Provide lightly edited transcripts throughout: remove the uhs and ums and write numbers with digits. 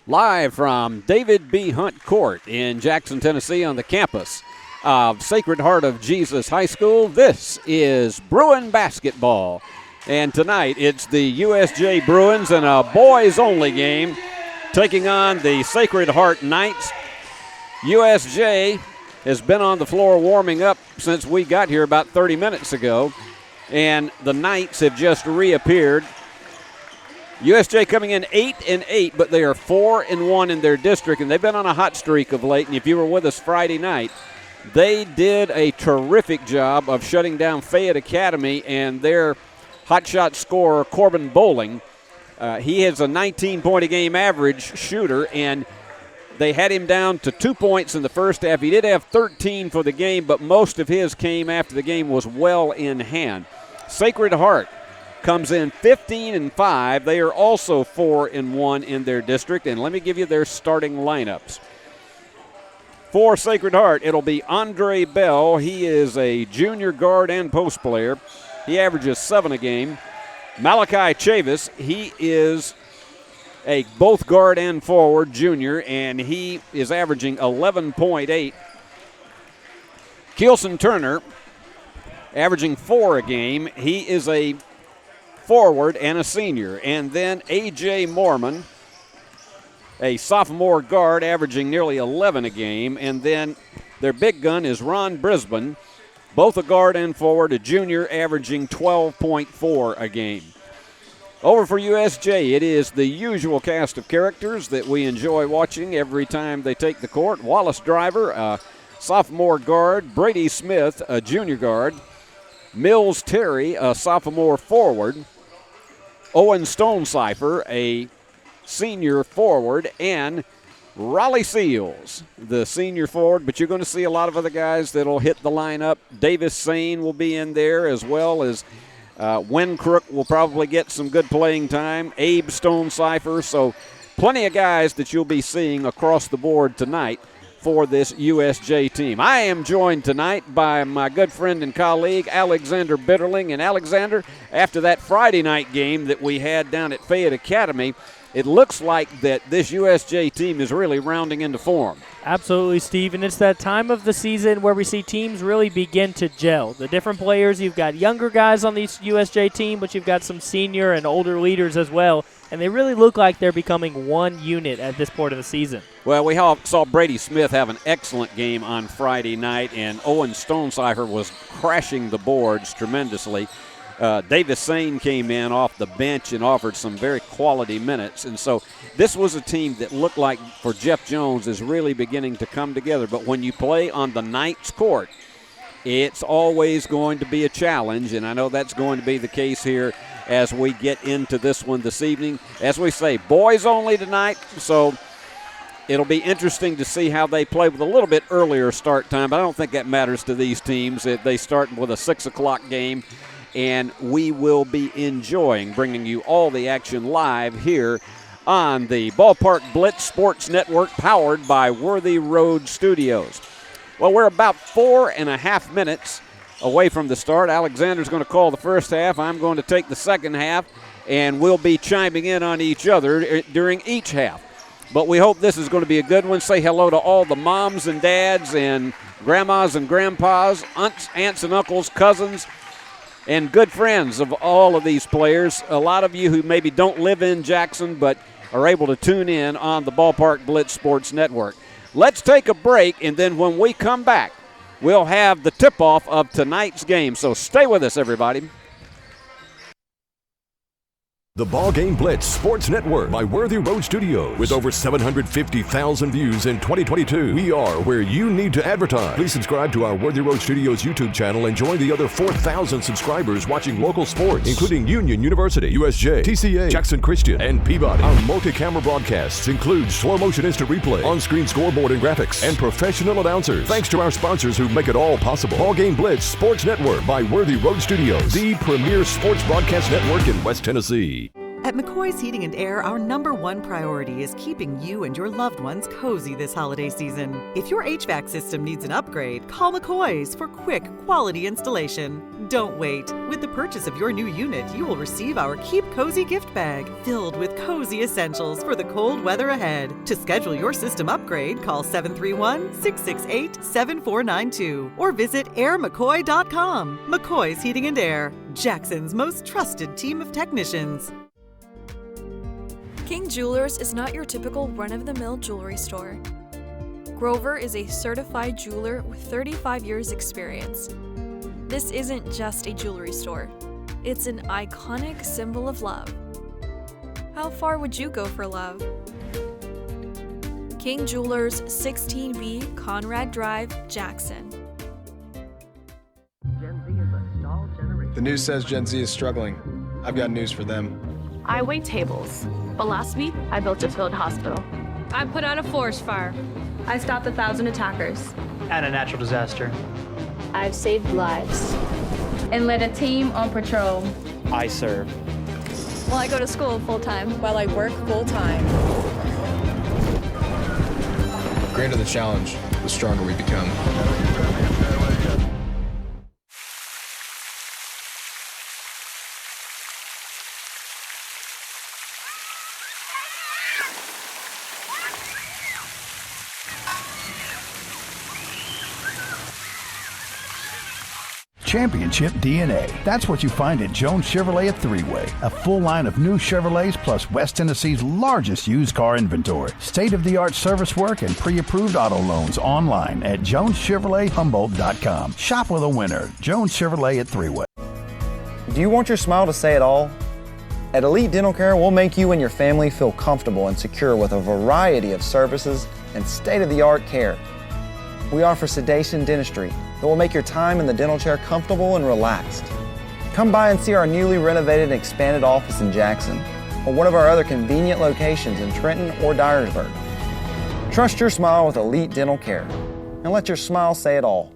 Live from David B. Hunt Court in Jackson, Tennessee on the campus of Sacred Heart of Jesus High School, this is Bruin basketball. And tonight it's the USJ Bruins in a boys-only game taking on the Sacred Heart Knights. USJ has been on the floor warming up since we got here about 30 minutes ago, and the Knights have just reappeared. USJ coming in 8-8, but they are 4-1 in their district, and they've been on a hot streak of late. And if you were with us Friday night, they did a terrific job of shutting down Fayette Academy and their hotshot scorer, Corbin Bowling. He has a 19-point-a-game average shooter, and they had him down to 2 points in the first half. He did have 13 for the game, but most of his came after the game was well in hand. Sacred Heart comes in 15-5. They are also 4-1 in their district, and let me give you their starting lineups. For Sacred Heart, it'll be Andre Bell. He is a junior guard and post player. He averages 7 a game. Malachi Chavis, he is a both guard and forward junior, and he is averaging 11.8. Kielson Turner, averaging 4 a game. He is a forward and a senior. And then A.J. Mormon, a sophomore guard, averaging nearly 11 a game. And then their big gun is Ron Brisbane, both a guard and forward, a junior, averaging 12.4 a game. Over for USJ, it is the usual cast of characters that we enjoy watching every time they take the court. Wallace Driver, a sophomore guard. Brady Smith, a junior guard. Mills Terry, a sophomore forward. Owen Stonecipher, a senior forward. And Raleigh Seals, the senior forward. But you're going to see a lot of other guys that will hit the lineup. Davis Sane will be in there, as well as Wincrook will probably get some good playing time. Abe Stonecipher. So plenty of guys that you'll be seeing across the board tonight for this USJ team. I am joined tonight by my good friend and colleague, Alexander Bitterling. And Alexander, after that Friday night game that we had down at Fayette Academy, it looks like that this USJ team is really rounding into form. Absolutely, Steve, and it's that time of the season where we see teams really begin to gel. The different players, you've got younger guys on this USJ team, but you've got some senior and older leaders as well, and they really look like they're becoming one unit at this point of the season. Well, we saw Brady Smith have an excellent game on Friday night, and Owen Stonecipher was crashing the boards tremendously. Davis Sane came in off the bench and offered some very quality minutes. And so this was a team that looked like, for Jeff Jones, is really beginning to come together. But when you play on the Knights court, it's always going to be a challenge. And I know that's going to be the case here as we get into this one this evening. As we say, boys only tonight. So it'll be interesting to see how they play with a little bit earlier start time. But I don't think that matters to these teams. They start with a 6 o'clock game. And we will be enjoying bringing you all the action live here on the Ballpark Blitz Sports Network, powered by Worthy Road Studios. Well, we're about 4.5 minutes away from the start. Alexander's going to call the first half. I'm going to take the second half, and we'll be chiming in on each other during each half. But we hope this is going to be a good one. Say hello to all the moms and dads and grandmas and grandpas, aunts and uncles, cousins, and good friends of all of these players. A lot of you who maybe don't live in Jackson but are able to tune in on the Ballpark Blitz Sports Network. Let's take a break, and then when we come back, we'll have the tip-off of tonight's game. So stay with us, everybody. The BallGame Blitz Sports Network by Worthy Road Studios. With over 750,000 views in 2022, we are where you need to advertise. Please subscribe to our Worthy Road Studios YouTube channel and join the other 4,000 subscribers watching local sports, including Union University, USJ, TCA, Jackson Christian, and Peabody. Our multi-camera broadcasts include slow motion instant replay, on-screen scoreboard and graphics, and professional announcers. Thanks to our sponsors who make it all possible. BallGame Blitz Sports Network by Worthy Road Studios, the premier sports broadcast network in West Tennessee. At McCoy's Heating and Air, our #1 priority is keeping you and your loved ones cozy this holiday season. If your HVAC system needs an upgrade, call McCoy's for quick, quality installation. Don't wait. With the purchase of your new unit, you will receive our Keep Cozy gift bag filled with cozy essentials for the cold weather ahead. To schedule your system upgrade, call 731-668-7492 or visit airmccoy.com. McCoy's Heating and Air, Jackson's most trusted team of technicians. King Jewelers is not your typical run-of-the-mill jewelry store. Grover is a certified jeweler with 35 years experience. This isn't just a jewelry store. It's an iconic symbol of love. How far would you go for love? King Jewelers, 16B Conrad Drive, Jackson. The news says Gen Z is struggling. I've got news for them. I wait tables, but last week I built a field hospital. I put out a forest fire. I stopped 1,000 attackers. And a natural disaster. I've saved lives. And led a team on patrol. I serve. Well, I go to school full-time. While I work full-time. The greater the challenge, the stronger we become. Championship DNA. That's what you find at Jones Chevrolet at Three-Way. A full line of new Chevrolets plus West Tennessee's largest used car inventory. State-of-the-art service work and pre-approved auto loans online at JonesChevroletHumboldt.com. Shop with a winner. Jones Chevrolet at Three-Way. Do you want your smile to say it all? At Elite Dental Care, we'll make you and your family feel comfortable and secure with a variety of services and state-of-the-art care. We offer sedation dentistry that will make your time in the dental chair comfortable and relaxed. Come by and see our newly renovated and expanded office in Jackson or one of our other convenient locations in Trenton or Dyersburg. Trust your smile with Elite Dental Care and let your smile say it all.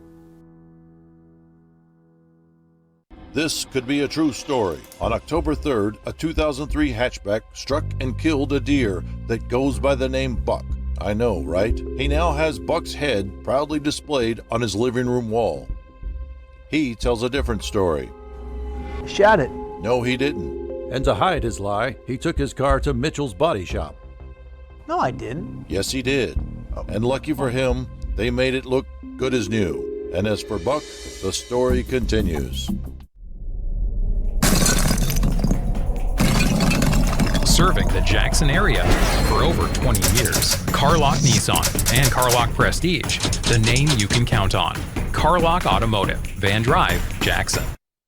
This could be a true story. On October 3rd, a 2003 hatchback struck and killed a deer that goes by the name Buck. I know, right? He now has Buck's head proudly displayed on his living room wall. He tells a different story. Shot it. No, he didn't. And to hide his lie, he took his car to Mitchell's Body Shop. No, I didn't. Yes, he did. And lucky for him, they made it look good as new. And as for Buck, the story continues. Serving the Jackson area for over 20 years. Carlock Nissan and Carlock Prestige, the name you can count on. Carlock Automotive, Van Drive, Jackson.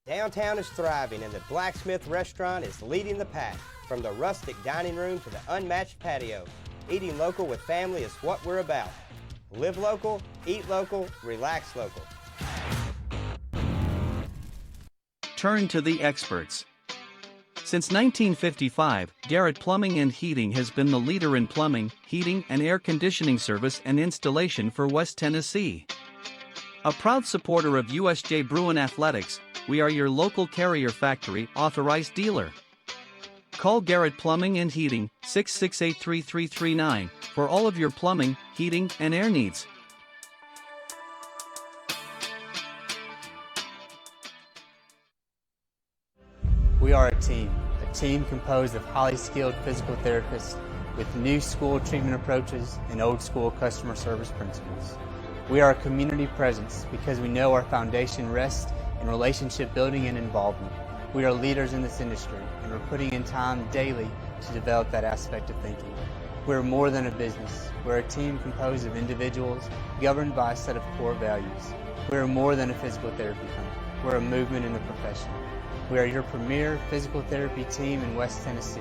Downtown is thriving and the Blacksmith Restaurant is leading the pack. From the rustic dining room to the unmatched patio, eating local with family is what we're about. Live local, eat local, relax local. Turn to the experts. Since 1955, Garrett Plumbing and Heating has been the leader in plumbing, heating, and air conditioning service and installation for West Tennessee. A proud supporter of USJ Bruin Athletics, we are your local Carrier Factory authorized dealer. Call Garrett Plumbing and Heating, 668-3339, for all of your plumbing, heating, and air needs. We are a team composed of highly skilled physical therapists with new school treatment approaches and old school customer service principles. We are a community presence because we know our foundation rests in relationship building and involvement. We are leaders in this industry and we're putting in time daily to develop that aspect of thinking. We're more than a business. We're a team composed of individuals governed by a set of core values. We're more than a physical therapy company. We're a movement in the profession. We are your premier physical therapy team in West Tennessee.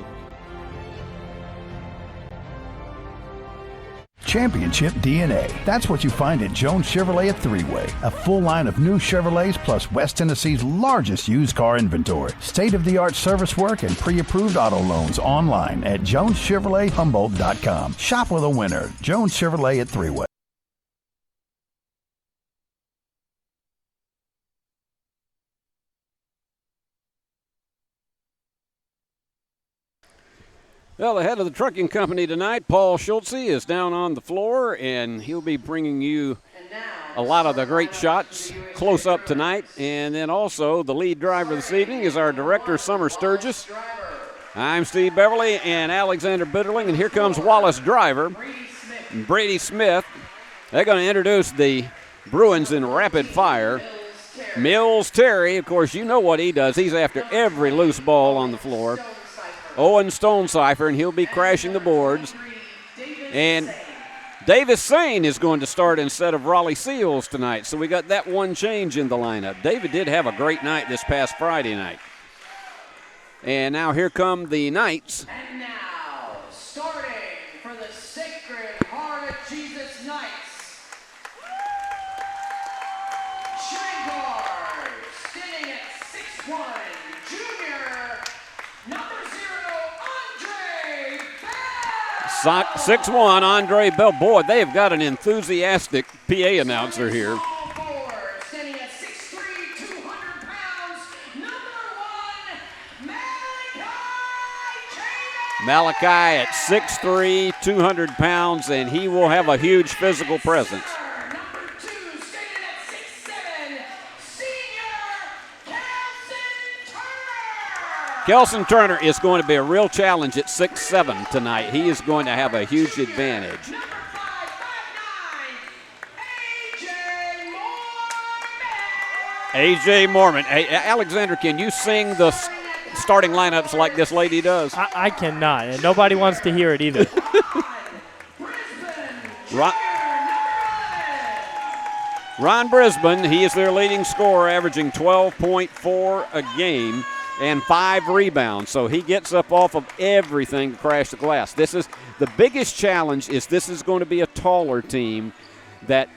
Championship DNA. That's what you find at Jones Chevrolet at Three-Way. A full line of new Chevrolets plus West Tennessee's largest used car inventory. State-of-the-art service work and pre-approved auto loans online at JonesChevroletHumboldt.com. Shop with a winner. Jones Chevrolet at Three-Way. Well, the head of the trucking company tonight, Paul Schultze, is down on the floor, and he'll be bringing you a lot of the great shots close up tonight. And then also the lead driver this evening is our director, Summer Sturgis. I'm Steve Beverly and Alexander Bitterling, and here comes Wallace driver, Brady Smith. They're going to introduce the Bruins in rapid fire. Mills Terry, of course, you know what he does. He's after every loose ball on the floor. Owen Stonecipher, and he'll be crashing the boards. And Davis Sane is going to start instead of Raleigh Seals tonight. So we got that one change in the lineup. David did have a great night this past Friday night. And now here come the Knights. And now, starting for the Sacred Heart of Jesus Knights, shooting guard, standing at 6'1", junior, number 0, Andre Bell. 6'1", Andre Bell. Boy, they've got an enthusiastic PA announcer here. Standing at 6'3", 200 pounds, number 1, Malachi at 6'3", 200 pounds, and he will have a huge physical presence. Kelson Turner is going to be a real challenge at 6'7" tonight. He is going to have a huge advantage. A.J. Mormon. Hey, Alexander, can you sing the starting lineups like this lady does? I cannot, and nobody wants to hear it either. Ron Brisbane, he is their leading scorer, averaging 12.4 a game and 5 rebounds. So he gets up off of everything to crash the glass. This is the biggest challenge. This is going to be a taller team that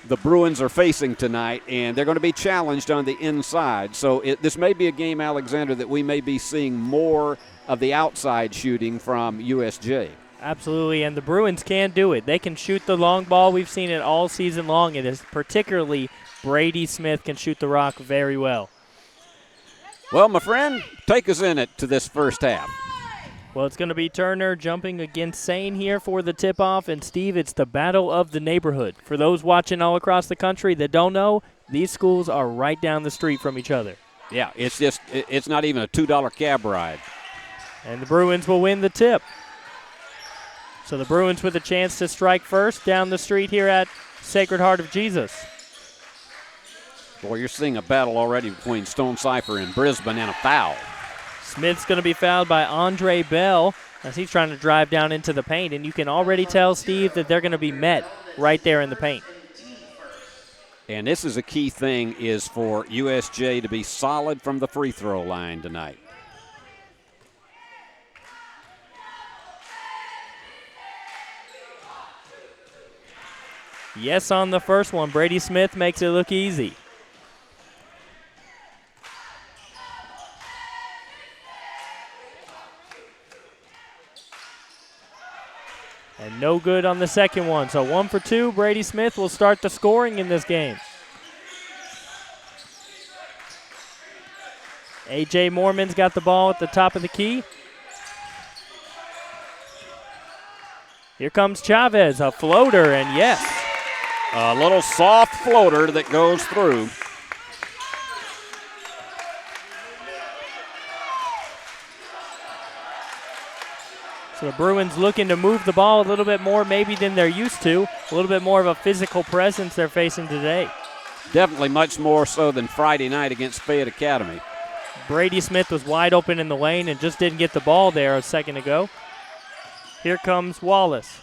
the Bruins are facing tonight, and they're going to be challenged on the inside. So this may be a game, Alexander, that we may be seeing more of the outside shooting from USJ. Absolutely, and the Bruins can do it. They can shoot the long ball. We've seen it all season long. It is particularly Brady Smith can shoot the rock very well. Well, my friend, take us in it to this first half. Well, it's going to be Turner jumping against Sane here for the tip-off. And, Steve, it's the battle of the neighborhood. For those watching all across the country that don't know, these schools are right down the street from each other. Yeah, it's not even a $2 cab ride. And the Bruins will win the tip. So the Bruins with a chance to strike first down the street here at Sacred Heart of Jesus. Boy, you're seeing a battle already between Stonecipher and Brisbane, and a foul. Smith's going to be fouled by Andre Bell as he's trying to drive down into the paint, and you can already tell, Steve, that they're going to be met right there in the paint. And this is a key thing, is for USJ to be solid from the free throw line tonight. Yes, on the first one, Brady Smith makes it look easy. And no good on the second one. So 1 for 2. Brady Smith will start the scoring in this game. A.J. Mormon's got the ball at the top of the key. Here comes Chavez, a floater, and yes. A little soft floater that goes through. So the Bruins looking to move the ball a little bit more maybe than they're used to. A little bit more of a physical presence they're facing today. Definitely much more so than Friday night against Fayette Academy. Brady Smith was wide open in the lane and just didn't get the ball there a second ago. Here comes Wallace.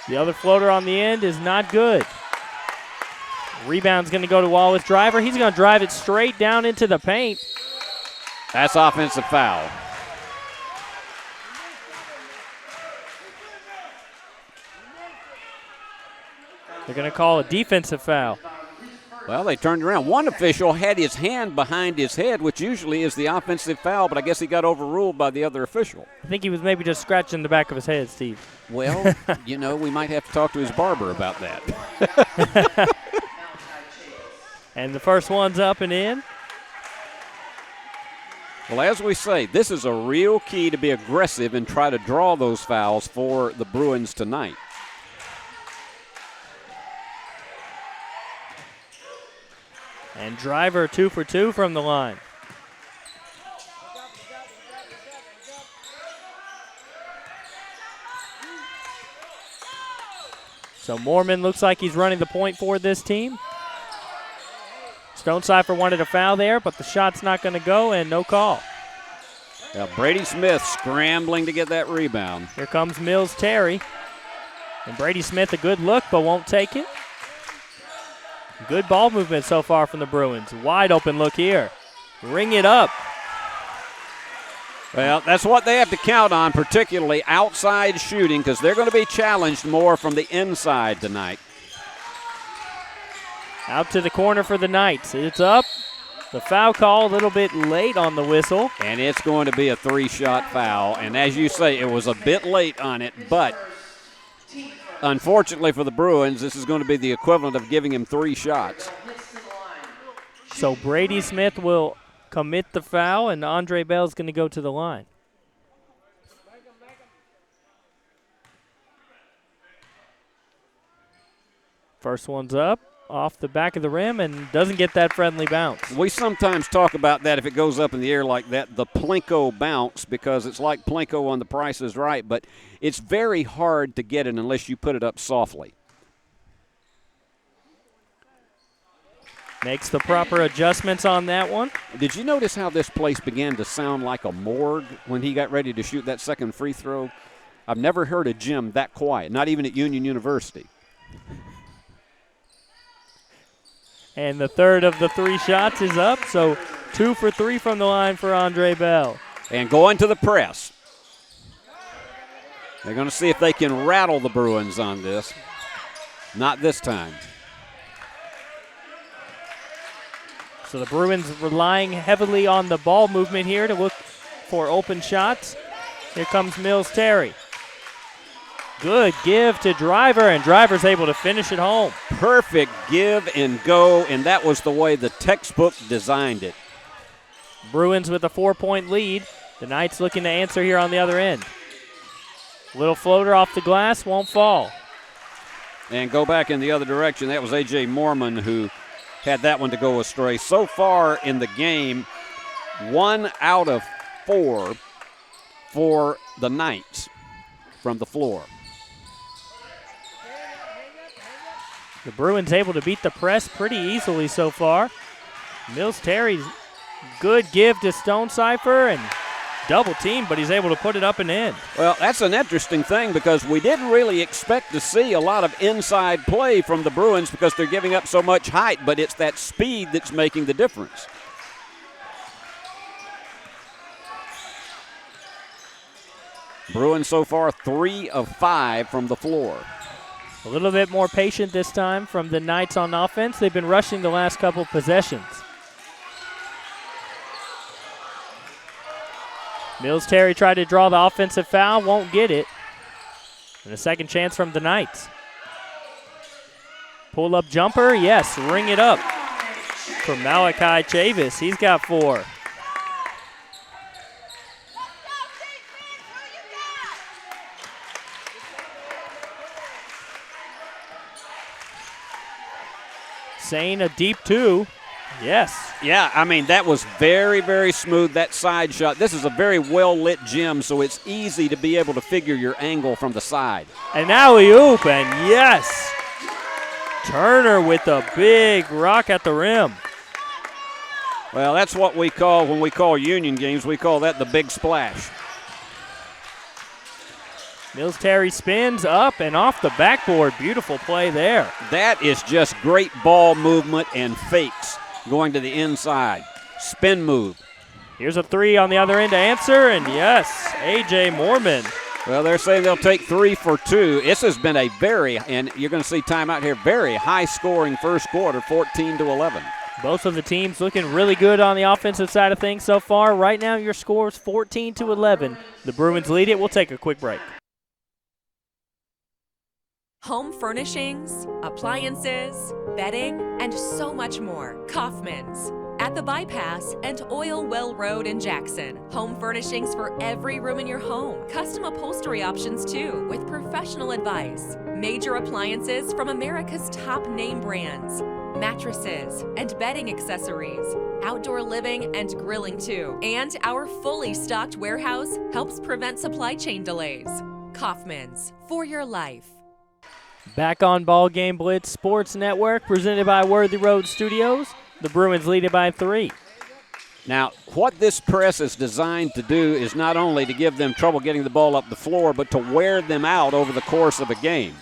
The other floater on the end is not good. Rebound's going to go to Wallace driver. He's going to drive it straight down into the paint. That's offensive foul. They're going to call a defensive foul. Well, they turned around. One official had his hand behind his head, which usually is the offensive foul, but I guess he got overruled by the other official. I think he was maybe just scratching the back of his head, Steve. Well, you know, we might have to talk to his barber about that. And the first one's up and in. Well, as we say, this is a real key to be aggressive and try to draw those fouls for the Bruins tonight. And Driver 2 for 2 from the line. So Mormon looks like he's running the point for this team. Stonecipher wanted a foul there, but the shot's not going to go, and no call. Now Brady Smith scrambling to get that rebound. Here comes Mills Terry. And Brady Smith a good look, but won't take it. Good ball movement so far from the Bruins. Wide open look here. Ring it up. Well, that's what they have to count on, particularly outside shooting, because they're going to be challenged more from the inside tonight. Out to the corner for the Knights. It's up. The foul call a little bit late on the whistle. And it's going to be a 3-shot foul. And as you say, it was a bit late on it, but unfortunately for the Bruins, this is going to be the equivalent of giving him 3 shots. So Brady Smith will commit the foul, and Andre Bell's going to go to the line. First one's up, off the back of the rim, and doesn't get that friendly bounce. We sometimes talk about that if it goes up in the air like that, the Plinko bounce, because it's like Plinko on The Price is Right, but it's very hard to get it unless you put it up softly. Makes the proper adjustments on that one. Did you notice how this place began to sound like a morgue when he got ready to shoot that second free throw? I've never heard a gym that quiet, not even at Union University. And the third of the 3 shots is up, so 2 for 3 from the line for Andre Bell. And going to the press. They're going to see if they can rattle the Bruins on this. Not this time. So the Bruins relying heavily on the ball movement here to look for open shots. Here comes Mills Terry. Good give to Driver, and Driver's able to finish it home. Perfect give and go, and that was the way the textbook designed it. Bruins with a 4-point lead. The Knights looking to answer here on the other end. Little floater off the glass, won't fall. And go back in the other direction. That was A.J. Mormon who had that one to go astray. So far in the game, 1 out of 4 for the Knights from the floor. The Bruins able to beat the press pretty easily so far. Mills Terry's good give to Stonecipher and double team, but he's able to put it up and in. Well, that's an interesting thing because we didn't really expect to see a lot of inside play from the Bruins because they're giving up so much height, but it's that speed that's making the difference. Bruins so far 3 of 5 from the floor. A little bit more patient this time from the Knights on offense. They've been rushing the last couple possessions. Mills Terry tried to draw the offensive foul, won't get it. And a second chance from the Knights. Pull-up jumper, yes, ring it up from Malachi Chavis. He's got 4. Saying a deep 2. Yes. Yeah, I mean, that was very, very smooth, that side shot. This is a very well-lit gym, so it's easy to be able to figure your angle from the side. And now he oop, and yes. Turner with a big rock at the rim. Well, that's what we call, when we call Union games, we call that the big splash. Mills Terry spins up and off the backboard. Beautiful play there. That is just great ball movement and fakes going to the inside. Spin move. Here's a 3 on the other end to answer, and yes, A.J. Mormon Well, they're saying they'll take 3 for 2. This has been a very, and you're going to see timeout here, very high-scoring first quarter, 14-11. Both of the teams looking really good on the offensive side of things so far. Right now, your score is 14-11. The Bruins lead it. We'll take a quick break. Home furnishings, appliances, bedding, and so much more. Kaufman's. At the Bypass and Oil Well Road in Jackson. Home furnishings for every room in your home. Custom upholstery options too, with professional advice. Major appliances from America's top name brands. Mattresses and bedding accessories. Outdoor living and grilling too. And our fully stocked warehouse helps prevent supply chain delays. Kaufman's, for your life. Back on BallGame Blitz Sports Network, presented by Worthy Road Studios. The Bruins lead it by 3. Now, what this press is designed to do is not only to give them trouble getting the ball up the floor, but to wear them out over the course of a game.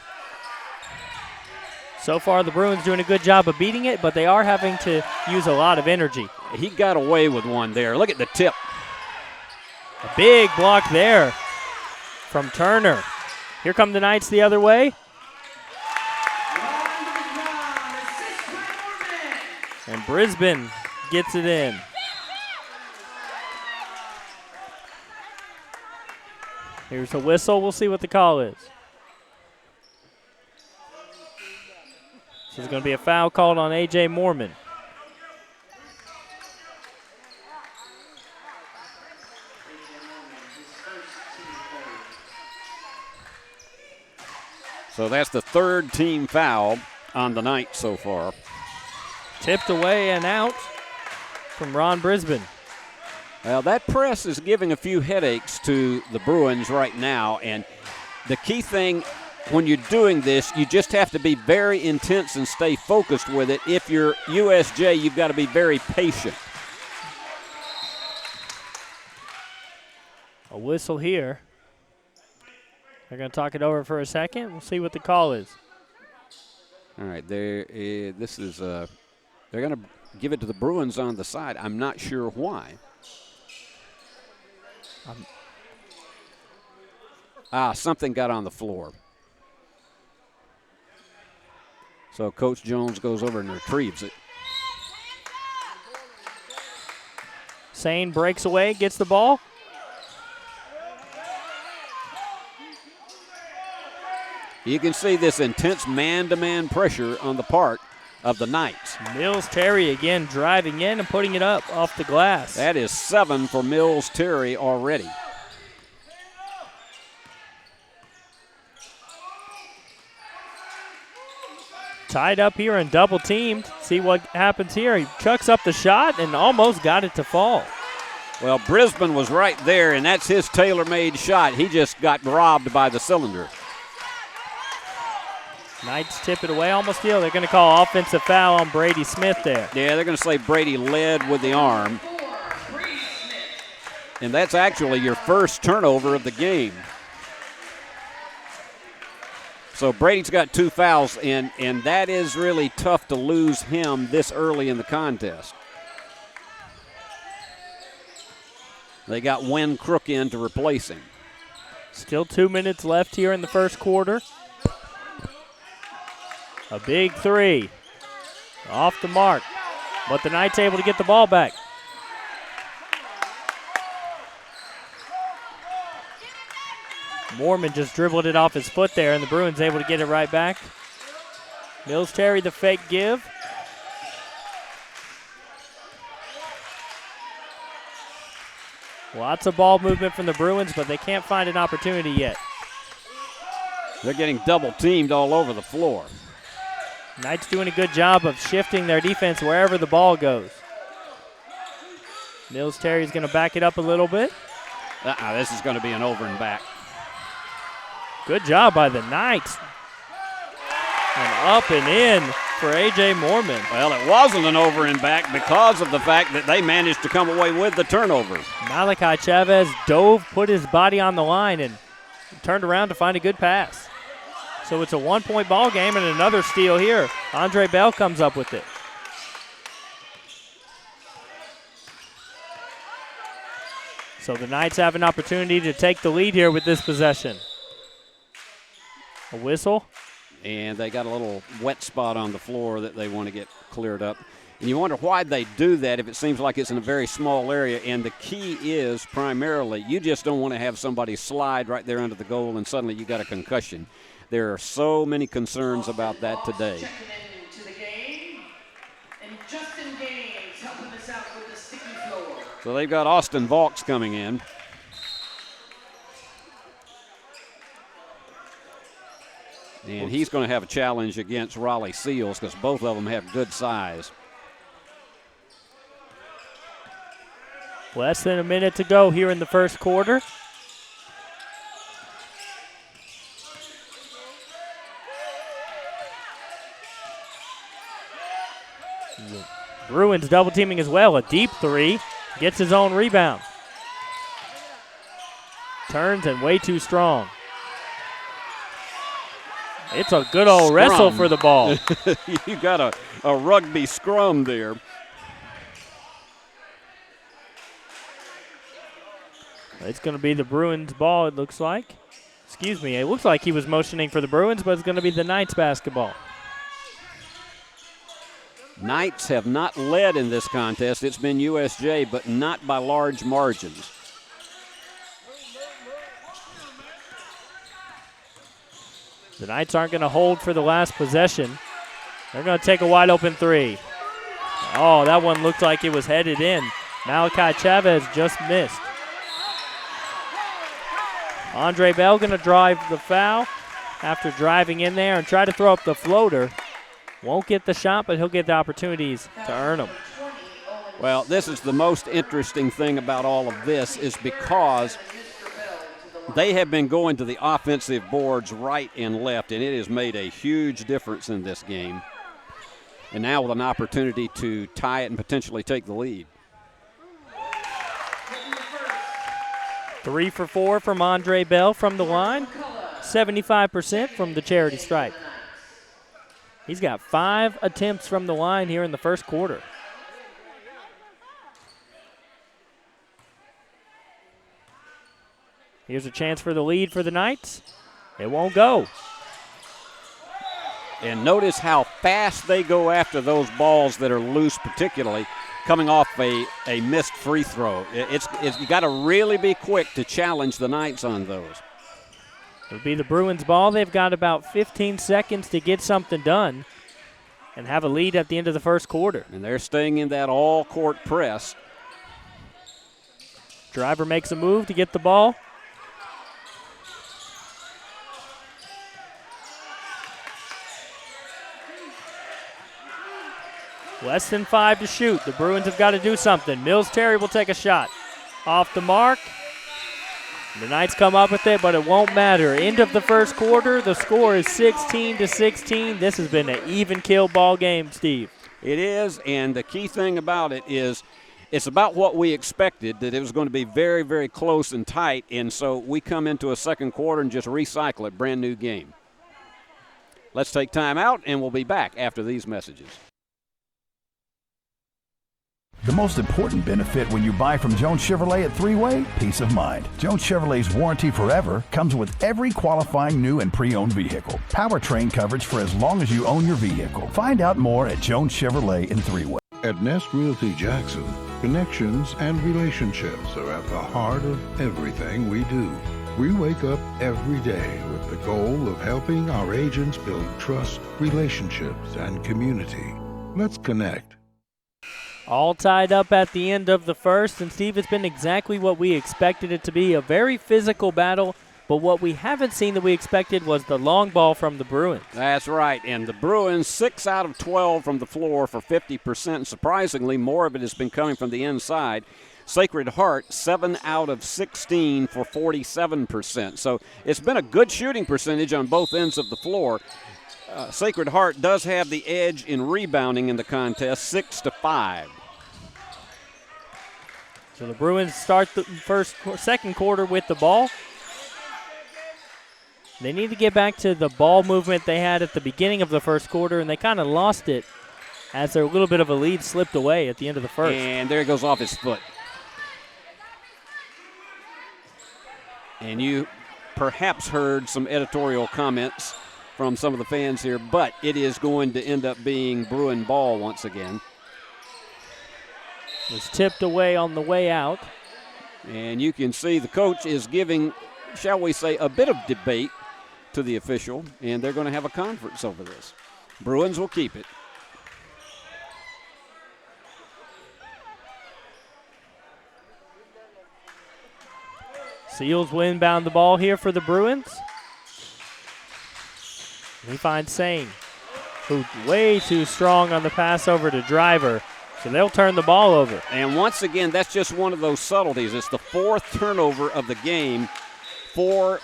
So far, the Bruins doing a good job of beating it, but they are having to use a lot of energy. He got away with one there. Look at the tip. A big block there from Turner. Here come the Knights the other way. And Brisbane gets it in. Here's a whistle. We'll see what the call is. This is going to be a foul called on A.J. Moorman. So that's the third team foul on the night so far. Tipped away and out from Ron Brisbane. Well, that press is giving a few headaches to the Bruins right now, and the key thing when you're doing this, you just have to be very intense and stay focused with it. If you're USJ, you've got to be very patient. A whistle here. They're going to talk it over for a second. We'll see what the call is. All right, they're going to give it to the Bruins on the side. I'm not sure why. Something got on the floor. So Coach Jones goes over and retrieves it. Sane breaks away, gets the ball. You can see this intense man-to-man pressure on the part of the Knights. Mills Terry again driving in and putting it up off the glass. That is 7 for Mills Terry already. Tied up here and double teamed. See what happens here. He chucks up the shot and almost got it to fall. Well, Brisbane was right there, and that's his tailor-made shot. He just got robbed by the cylinder. Knights tip it away, almost steal. They're going to call offensive foul on Brady Smith there. Yeah, they're going to say Brady led with the arm. And that's actually your first turnover of the game. So Brady's got 2 fouls, and that is really tough to lose him this early in the contest. They got Wen Crook in to replace him. Still 2 minutes left here in the first quarter. A big 3. Off the mark. But the Knights able to get the ball back. Moorman just dribbled it off his foot there, and the Bruins able to get it right back. Mills Terry the fake give. Lots of ball movement from the Bruins, but they can't find an opportunity yet. They're getting double teamed all over the floor. Knights doing a good job of shifting their defense wherever the ball goes. Mills Terry's going to back it up a little bit. This is going to be an over and back. Good job by the Knights. And up and in for A.J. Moorman. Well, it wasn't an over and back because of the fact that they managed to come away with the turnover. Malachi Chavez dove, put his body on the line, and turned around to find a good pass. So it's a 1-point ball game and another steal here. Andre Bell comes up with it. So the Knights have an opportunity to take the lead here with this possession. A whistle. And they got a little wet spot on the floor that they want to get cleared up. And you wonder why they do that if it seems like it's in a very small area. And the key is primarily you just don't want to have somebody slide right there under the goal and suddenly you got a concussion. There are so many concerns about that today. So they've got Austin Vaughts coming in. And he's going to have a challenge against Raleigh Seals because both of them have good size. Less than a minute to go here in the first quarter. Bruins double teaming as well. A deep three. Gets his own rebound. Turns and way too strong. It's a good old wrestle for the ball. You got a rugby scrum there. It's going to be the Bruins ball, it looks like. Excuse me, it looks like he was motioning for the Bruins, but it's going to be the Knights basketball. Knights have not led in this contest. It's been USJ, but not by large margins. The Knights aren't going to hold for the last possession. They're going to take a wide open three. Oh, that one looked like it was headed in. Malachi Chavez just missed. Andre Bell going to drive the foul after driving in there and try to throw up the floater. Won't get the shot, but he'll get the opportunities to earn them. Well, this is the most interesting thing about all of this is because they have been going to the offensive boards right and left, and it has made a huge difference in this game. And now with an opportunity to tie it and potentially take the lead. 3 for 4 from Andre Bell from the line. 75% from the charity stripe. He's got 5 attempts from the line here in the first quarter. Here's a chance for the lead for the Knights. It won't go. And notice how fast they go after those balls that are loose, particularly coming off a missed free throw. You got to really be quick to challenge the Knights on those. It'll be the Bruins ball. They've got about 15 seconds to get something done and have a lead at the end of the first quarter. And they're staying in that all-court press. Driver makes a move to get the ball. Less than 5 to shoot. The Bruins have got to do something. Mills Terry will take a shot. Off the mark. The Knights come up with it, but it won't matter. End of the first quarter. The score is 16-16. This has been an even kill ball game, Steve. It is, and the key thing about it is it's about what we expected, that it was going to be very, very close and tight, and so we come into a second quarter and just recycle it. Brand new game. Let's take time out, and we'll be back after these messages. The most important benefit when you buy from Jones Chevrolet at Three-Way, peace of mind. Jones Chevrolet's warranty forever comes with every qualifying new and pre-owned vehicle. Powertrain coverage for as long as you own your vehicle. Find out more at Jones Chevrolet in Three-Way. At Nest Realty Jackson, connections and relationships are at the heart of everything we do. We wake up every day with the goal of helping our agents build trust, relationships, and community. Let's connect. All tied up at the end of the first, and Steve, it's been exactly what we expected it to be, a very physical battle, but what we haven't seen that we expected was the long ball from the Bruins. That's right, and the Bruins, 6 out of 12 from the floor for 50%, and surprisingly, more of it has been coming from the inside. Sacred Heart, 7 out of 16 for 47%. So it's been a good shooting percentage on both ends of the floor. Sacred Heart does have the edge in rebounding in the contest, 6-5. So the Bruins start the second quarter with the ball. They need to get back to the ball movement they had at the beginning of the first quarter, and they kind of lost it as their little bit of a lead slipped away at the end of the first. And there it goes off his foot. And you perhaps heard some editorial comments from some of the fans here, but it is going to end up being Bruin ball once again. Was tipped away on the way out. And you can see the coach is giving, shall we say, a bit of debate to the official, and they're going to have a conference over this. Bruins will keep it. Seals will inbound the ball here for the Bruins. We find Sane, who's way too strong on the pass over to Driver, so they'll turn the ball over. And once again, that's just one of those subtleties. It's the 4th turnover of the game for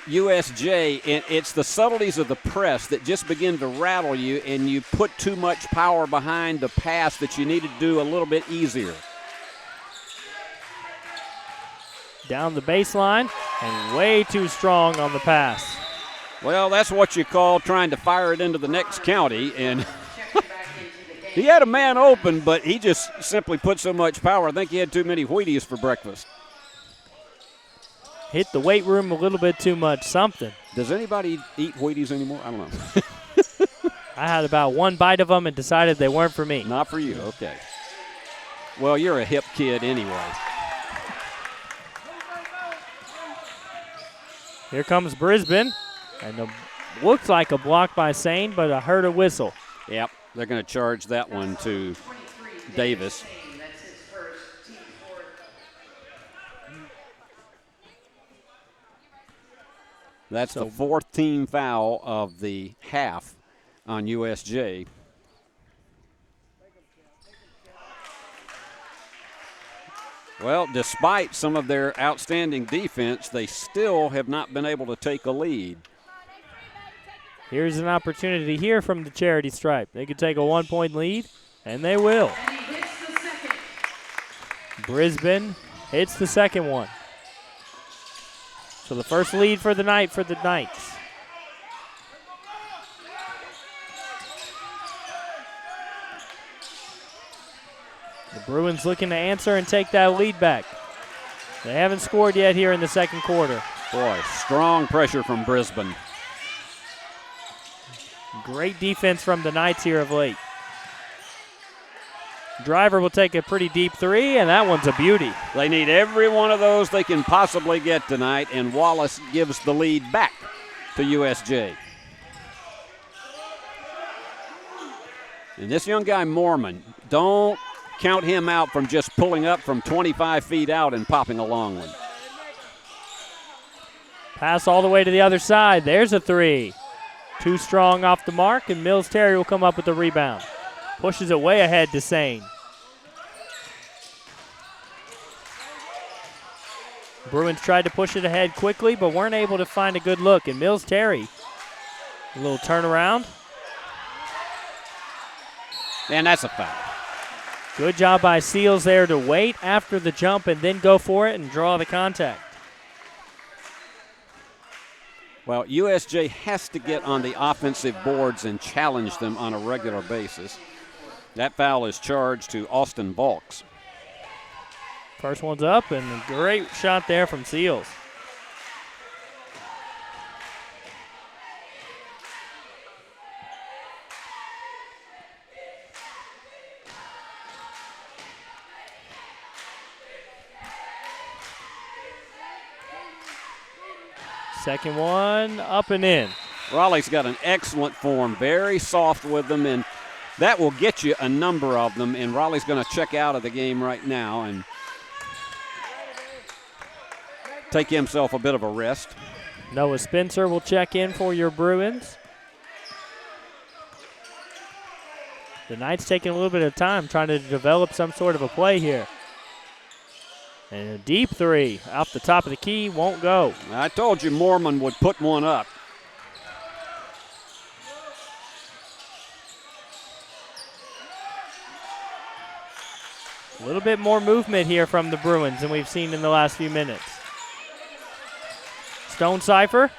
USJ, and it's the subtleties of the press that just begin to rattle you, and you put too much power behind the pass that you need to do a little bit easier. Down the baseline, and way too strong on the pass. Well, that's what you call trying to fire it into the next county, and he had a man open, but he just simply put so much power. I think he had too many Wheaties for breakfast. Hit the weight room a little bit too much, something. Does anybody eat Wheaties anymore? I don't know. I had about one bite of them and decided they weren't for me. Not for you, okay. Well, you're a hip kid anyway. Here comes Brisbane, and looks like a block by Sane, but I heard a whistle. Yep, they're going to charge that one to Davis. That's the 4th team foul of the half on USJ. Well, despite some of their outstanding defense, they still have not been able to take a lead. Here's an opportunity here from the charity stripe. They could take a 1-point lead, and they will. Brisbane hits the second one. So the first lead for the night for the Knights. The Bruins looking to answer and take that lead back. They haven't scored yet here in the second quarter. Boy, strong pressure from Brisbane. Great defense from the Knights here of late. Driver will take a pretty deep three, and that one's a beauty. They need every one of those they can possibly get tonight, and Wallace gives the lead back to USJ. And this young guy, Mormon, don't count him out from just pulling up from 25 feet out and popping a long one. Pass all the way to the other side. There's a three. Too strong off the mark, and Mills Terry will come up with the rebound. Pushes it way ahead to Sane. Bruins tried to push it ahead quickly, but weren't able to find a good look. And Mills Terry, a little turnaround. And that's a foul. Good job by Seals there to wait after the jump and then go for it and draw the contact. Well, USJ has to get on the offensive boards and challenge them on a regular basis. That foul is charged to Austin Volks. First one's up, and a great shot there from Seals. Second one, up and in. Raleigh's got an excellent form, very soft with them, and that will get you a number of them, and Raleigh's going to check out of the game right now and take himself a bit of a rest. Noah Spencer will check in for your Bruins. The Knights taking a little bit of time trying to develop some sort of a play here. And a deep three off the top of the key won't go. I told you Mormon would put one up. A little bit more movement here from the Bruins than we've seen in the last few minutes. Stone Cipher,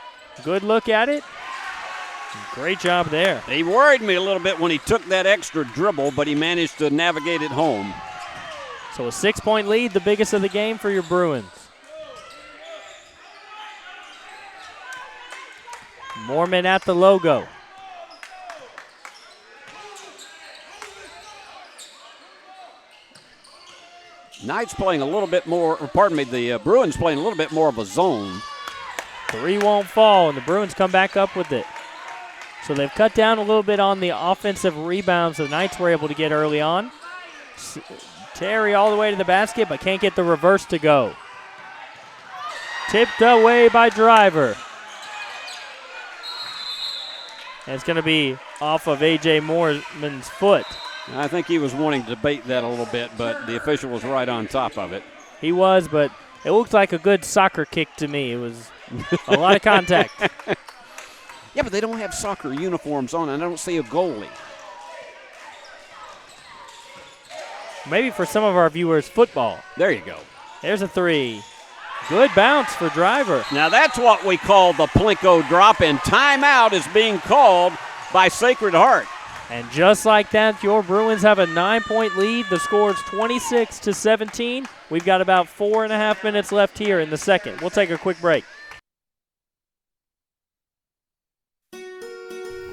good look at it. Great job there. He worried me a little bit when he took that extra dribble, but he managed to navigate it home. So a 6-point lead, the biggest of the game for your Bruins. Mormon at the logo. Knights playing a little bit more, the Bruins playing a little bit more of a zone. 3 won't fall, and the Bruins come back up with it. So they've cut down a little bit on the offensive rebounds the Knights were able to get early on. Terry all the way to the basket, but can't get the reverse to go. Tipped away by Driver. And it's going to be off of A.J. Mormon's foot. I think he was wanting to debate that a little bit, but the official was right on top of it. He was, but it looked like a good soccer kick to me. It was a lot of contact. Yeah, but they don't have soccer uniforms on, and I don't see a goalie. Maybe for some of our viewers, football. There you go. There's a 3. Good bounce for Driver. Now that's what we call the Plinko drop, and timeout is being called by Sacred Heart. And just like that, your Bruins have a 9-point lead. The score is 26-17. We've got about 4.5 minutes left here in the second. We'll take a quick break.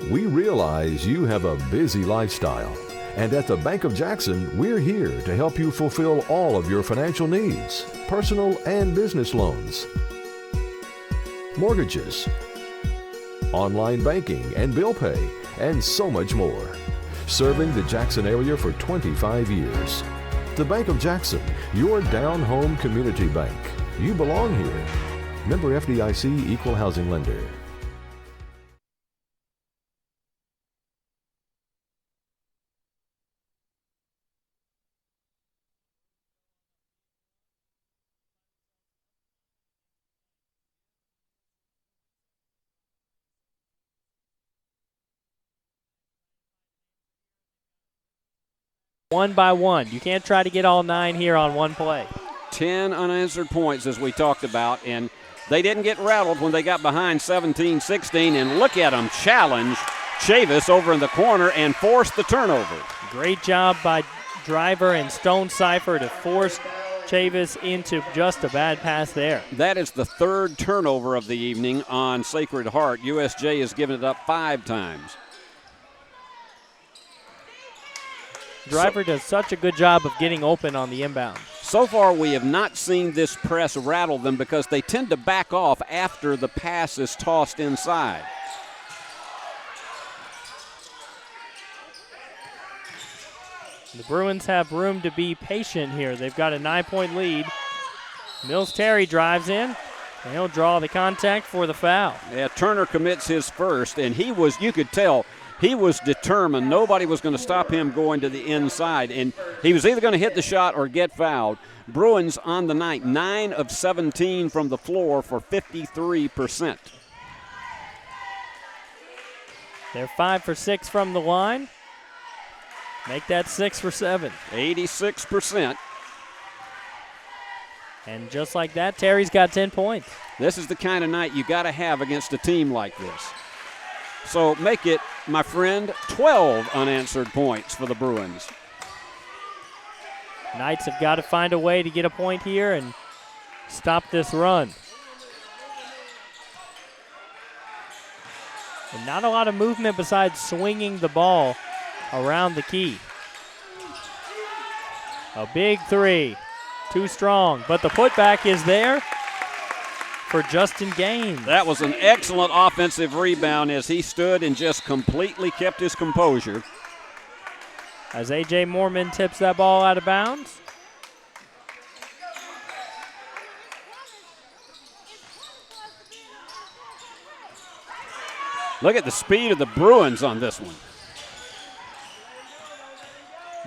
We realize you have a busy lifestyle, and at the Bank of Jackson, we're here to help you fulfill all of your financial needs, personal and business loans, mortgages, online banking and bill pay, and so much more. Serving the Jackson area for 25 years. The Bank of Jackson, your down-home community bank. You belong here. Member FDIC, Equal Housing Lender. One by one. You can't try to get all 9 here on one play. 10 unanswered points, as we talked about, and they didn't get rattled when they got behind 17-16, and look at them challenge Chavis over in the corner and force the turnover. Great job by Driver and Stone Cipher to force Chavis into just a bad pass there. That is the 3rd turnover of the evening on Sacred Heart. USJ has given it up 5 times. Driver does such a good job of getting open on the inbound. So far, we have not seen this press rattle them because they tend to back off after the pass is tossed inside. The Bruins have room to be patient here. They've got a 9-point lead. Mills Terry drives in, and he'll draw the contact for the foul. Yeah, Turner commits his first, and you could tell, he was determined. Nobody was going to stop him going to the inside, and he was either going to hit the shot or get fouled. Bruins on the night, 9 of 17 from the floor for 53%. They're 5 for 6 from the line. Make that 6 for 7. 86%. And just like that, Terry's got 10 points. This is the kind of night you got to have against a team like this. So make it, my friend, 12 unanswered points for the Bruins. Knights have got to find a way to get a point here and stop this run. And not a lot of movement besides swinging the ball around the key. A big 3, too strong, but the putback is there for Justin Gaines. That was an excellent offensive rebound as he stood and just completely kept his composure. As A.J. Mormon tips that ball out of bounds. Look at the speed of the Bruins on this one.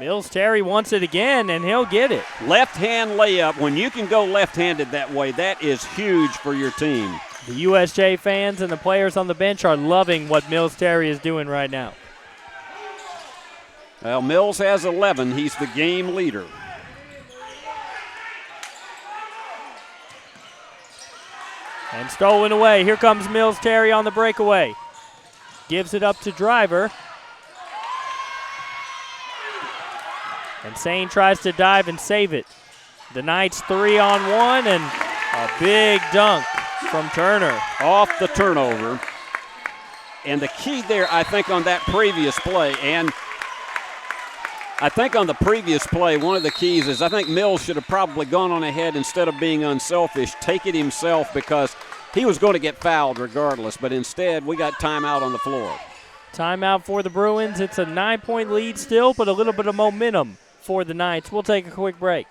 Mills Terry wants it again, and he'll get it. Left-hand layup. When you can go left-handed that way, that is huge for your team. The USJ fans and the players on the bench are loving what Mills Terry is doing right now. Well, Mills has 11. He's the game leader. And stolen away. Here comes Mills Terry on the breakaway. Gives it up to Driver. And Sane tries to dive and save it. The Knights 3-on-1 and a big dunk from Turner. Off the turnover. And the key there, I think, on that previous play, and I think on the previous play, one of the keys is I think Mills should have probably gone on ahead instead of being unselfish, take it himself, because he was going to get fouled regardless. But instead, we got timeout on the floor. Timeout for the Bruins. It's a 9-point lead still, but a little bit of momentum for the Knights. We'll take a quick break.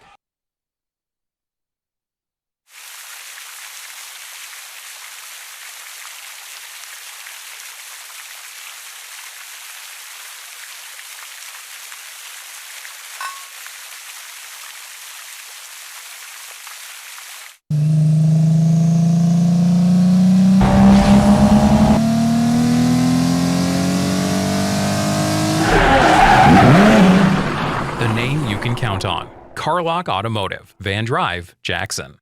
Count on Carlock Automotive, Van Drive, Jackson.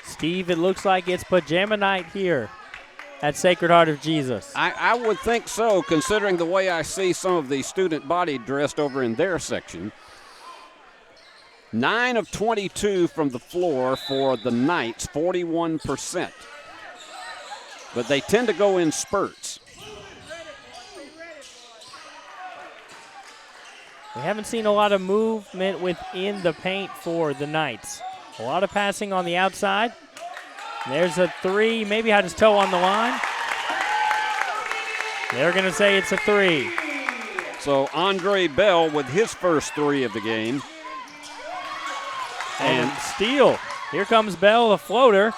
Steve, it looks like it's pajama night here at Sacred Heart of Jesus. I would think so, considering the way I see some of the student body dressed over in their section. 9 of 22 from the floor for the Knights, 41%. But they tend to go in spurts. We haven't seen a lot of movement within the paint for the Knights. A lot of passing on the outside. There's a three, maybe had his toe on the line. They're going to say it's a three. So Andre Bell with his first three of the game. And steal. Here comes Bell, the floater.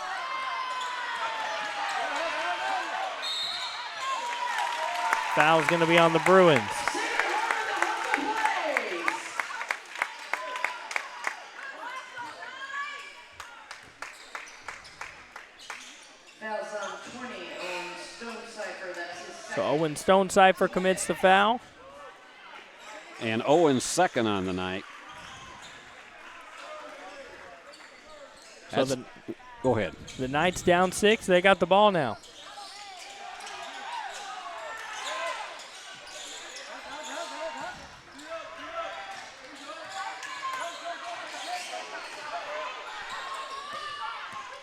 Foul's going to be on the Bruins. So Owen Stonecipher commits the foul. And Owen's second on the night. So go ahead. The Knights down 6. They got the ball now.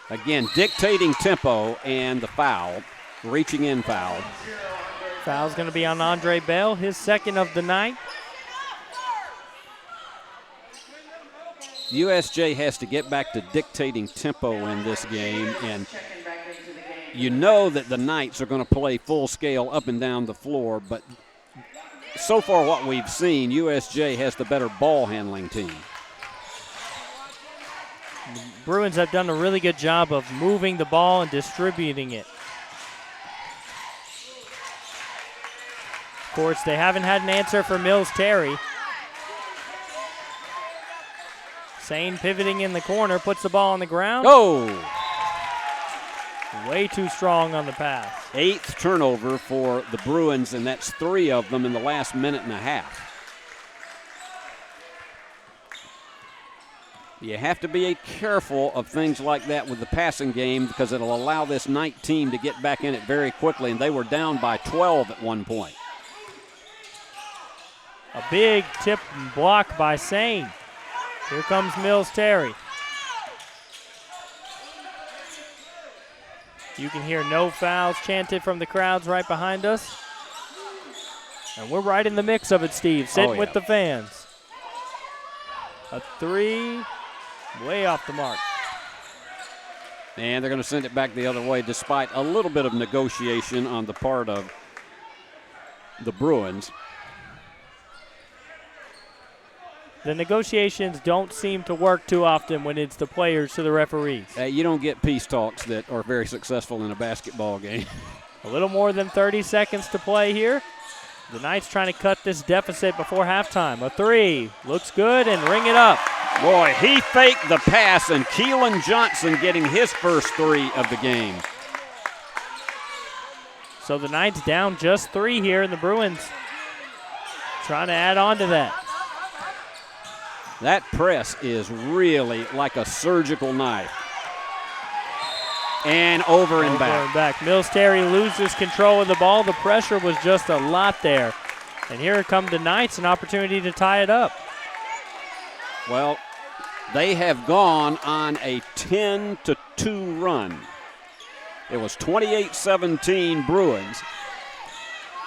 Again, dictating tempo and the foul, reaching in foul. Foul's going to be on Andre Bell, his second of the night. USJ has to get back to dictating tempo in this game, and you know that the Knights are going to play full scale up and down the floor, but so far what we've seen, USJ has the better ball handling team. The Bruins have done a really good job of moving the ball and distributing it. Of course, they haven't had an answer for Mills Terry. Sane pivoting in the corner, puts the ball on the ground. Oh! Way too strong on the pass. 8th turnover for the Bruins, and that's 3 of them in the last minute and a half. You have to be careful of things like that with the passing game because it'll allow this Knight team to get back in it very quickly, and they were down by 12 at one point. A big tip and block by Sane. Here comes Mills Terry. You can hear no fouls chanted from the crowds right behind us. And we're right in the mix of it, Steve, sitting with the fans. A three, way off the mark. And they're going to send it back the other way despite a little bit of negotiation on the part of the Bruins. The negotiations don't seem to work too often when it's the players to the referees. You don't get peace talks that are very successful in a basketball game. A little more than 30 seconds to play here. The Knights trying to cut this deficit before halftime. A three, looks good, and ring it up. Boy, he faked the pass, and Keelan Johnson getting his first 3 of the game. So the Knights down just 3 here, and the Bruins trying to add on to that. That press is really like a surgical knife. And over and back. Mills Terry loses control of the ball. The pressure was just a lot there. And here come the Knights, an opportunity to tie it up. Well, they have gone on a 10-2 run. It was 28-17 Bruins.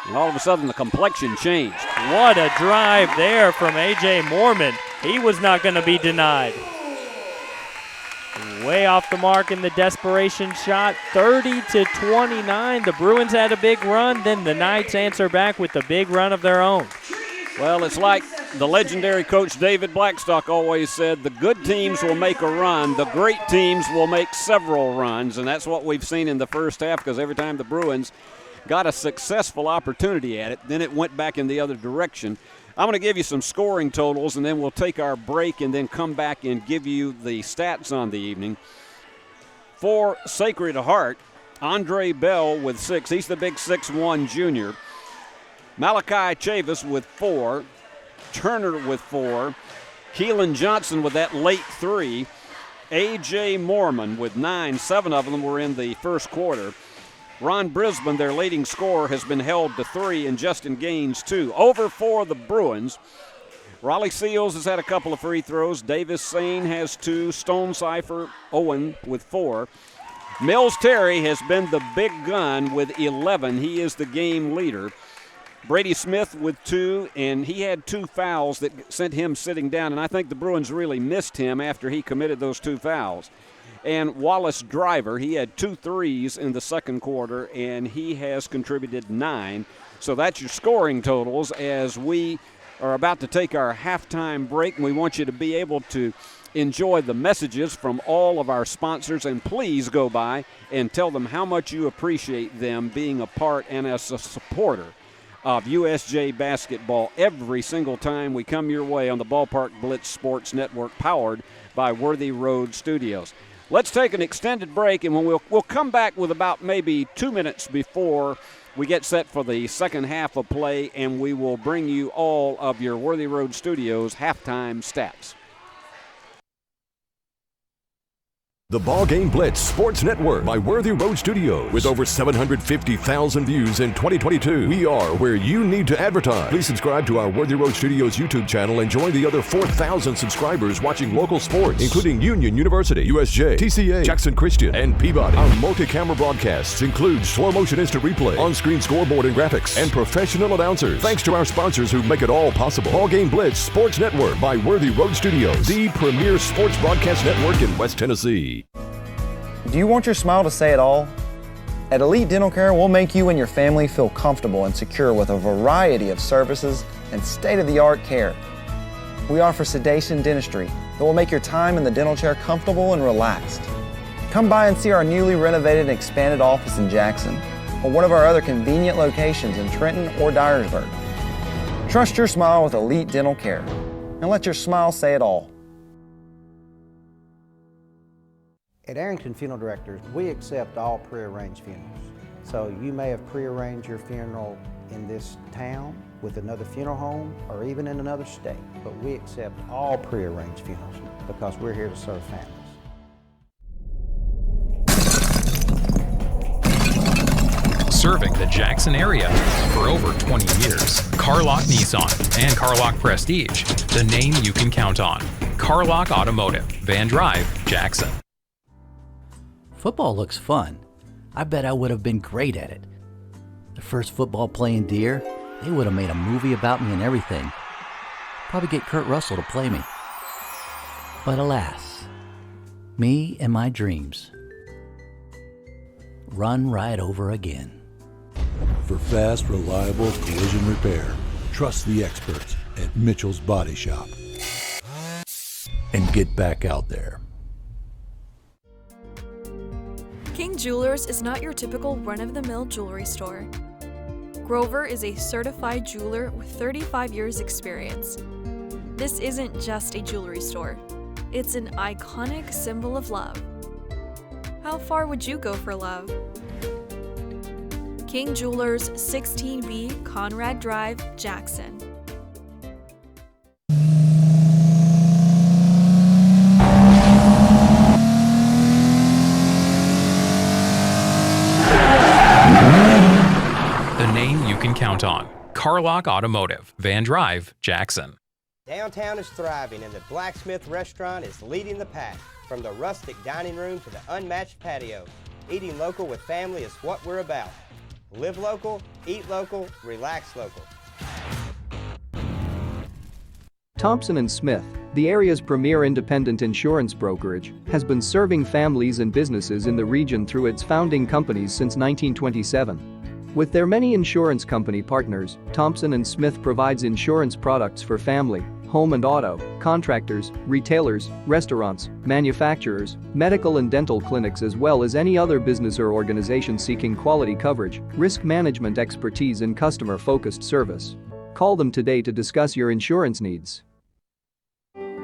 And all of a sudden, the complexion changed. What a drive there from A.J. Mormon. He was not going to be denied. Way off the mark in the desperation shot, 30-29. The Bruins had a big run, then the Knights answer back with the big run of their own. Well, it's like the legendary coach David Blackstock always said, the good teams will make a run, the great teams will make several runs, and that's what we've seen in the first half, because every time the Bruins got a successful opportunity at it, then it went back in the other direction. I'm going to give you some scoring totals, and then we'll take our break and then come back and give you the stats on the evening. For Sacred Heart, Andre Bell with 6. He's the big 6'1 junior. Malachi Chavis with 4. Turner with 4. Keelan Johnson with that late 3. A.J. Mormon with 9. 7 of them were in the first quarter. Ron Brisbane, their leading scorer, has been held to 3, and Justin Gaines 2. Over for the Bruins. Raleigh Seals has had a couple of free throws. Davis Sane has 2. Stone Cipher Owen with 4. Mills Terry has been the big gun with 11. He is the game leader. Brady Smith with 2, and he had 2 fouls that sent him sitting down, and I think the Bruins really missed him after he committed those 2 fouls. And Wallace Driver, he had 2 threes in the second quarter, and he has contributed 9. So that's your scoring totals as we are about to take our halftime break, and we want you to be able to enjoy the messages from all of our sponsors, and please go by and tell them how much you appreciate them being a part and as a supporter of USJ basketball every single time we come your way on the Ballpark Blitz Sports Network, powered by Worthy Road Studios. Let's take an extended break, and we'll come back with about maybe 2 minutes before we get set for the second half of play, and we will bring you all of your Worthy Road Studios halftime stats. The BallGame Blitz Sports Network by Worthy Road Studios. With over 750,000 views in 2022, we are where you need to advertise. Please subscribe to our Worthy Road Studios YouTube channel and join the other 4,000 subscribers watching local sports, including Union University, USJ, TCA, Jackson Christian, and Peabody. Our multi-camera broadcasts include slow motion instant replay, on-screen scoreboard and graphics, and professional announcers. Thanks to our sponsors who make it all possible. BallGame Blitz Sports Network by Worthy Road Studios, the premier sports broadcast network in West Tennessee. Do you want your smile to say it all? At Elite Dental Care, we'll make you and your family feel comfortable and secure with a variety of services and state-of-the-art care. We offer sedation dentistry that will make your time in the dental chair comfortable and relaxed. Come by and see our newly renovated and expanded office in Jackson, or one of our other convenient locations in Trenton or Dyersburg. Trust your smile with Elite Dental Care, and let your smile say it all. At Arrington Funeral Directors, we accept all pre-arranged funerals. So you may have pre-arranged your funeral in this town with another funeral home or even in another state, but we accept all pre-arranged funerals because we're here to serve families. Serving the Jackson area for over 20 years. Carlock Nissan and Carlock Prestige, the name you can count on. Carlock Automotive, Van Drive, Jackson. Football looks fun. I bet I would have been great at it. The first football playing Deer, they would have made a movie about me and everything. Probably get Kurt Russell to play me. But alas, me and my dreams run right over again. For fast, reliable collision repair, trust the experts at Mitchell's Body Shop. And get back out there. King Jewelers is not your typical run-of-the-mill jewelry store. Grover is a certified jeweler with 35 years experience. This isn't just a jewelry store. It's an iconic symbol of love. How far would you go for love? King Jewelers, 16B Conrad Drive, Jackson. The name you can count on. Carlock Automotive, Van Drive, Jackson. Downtown is thriving and the Blacksmith Restaurant is leading the pack. From the rustic dining room to the unmatched patio, Eating local with family is what we're about. Live local, eat local, relax local. Thompson & Smith, the area's premier independent insurance brokerage, has been serving families and businesses in the region through its founding companies since 1927. With their many insurance company partners, Thompson & Smith provides insurance products for family, home and auto, contractors, retailers, restaurants, manufacturers, medical and dental clinics, as well as any other business or organization seeking quality coverage, risk management expertise and customer-focused service. Call them today to discuss your insurance needs.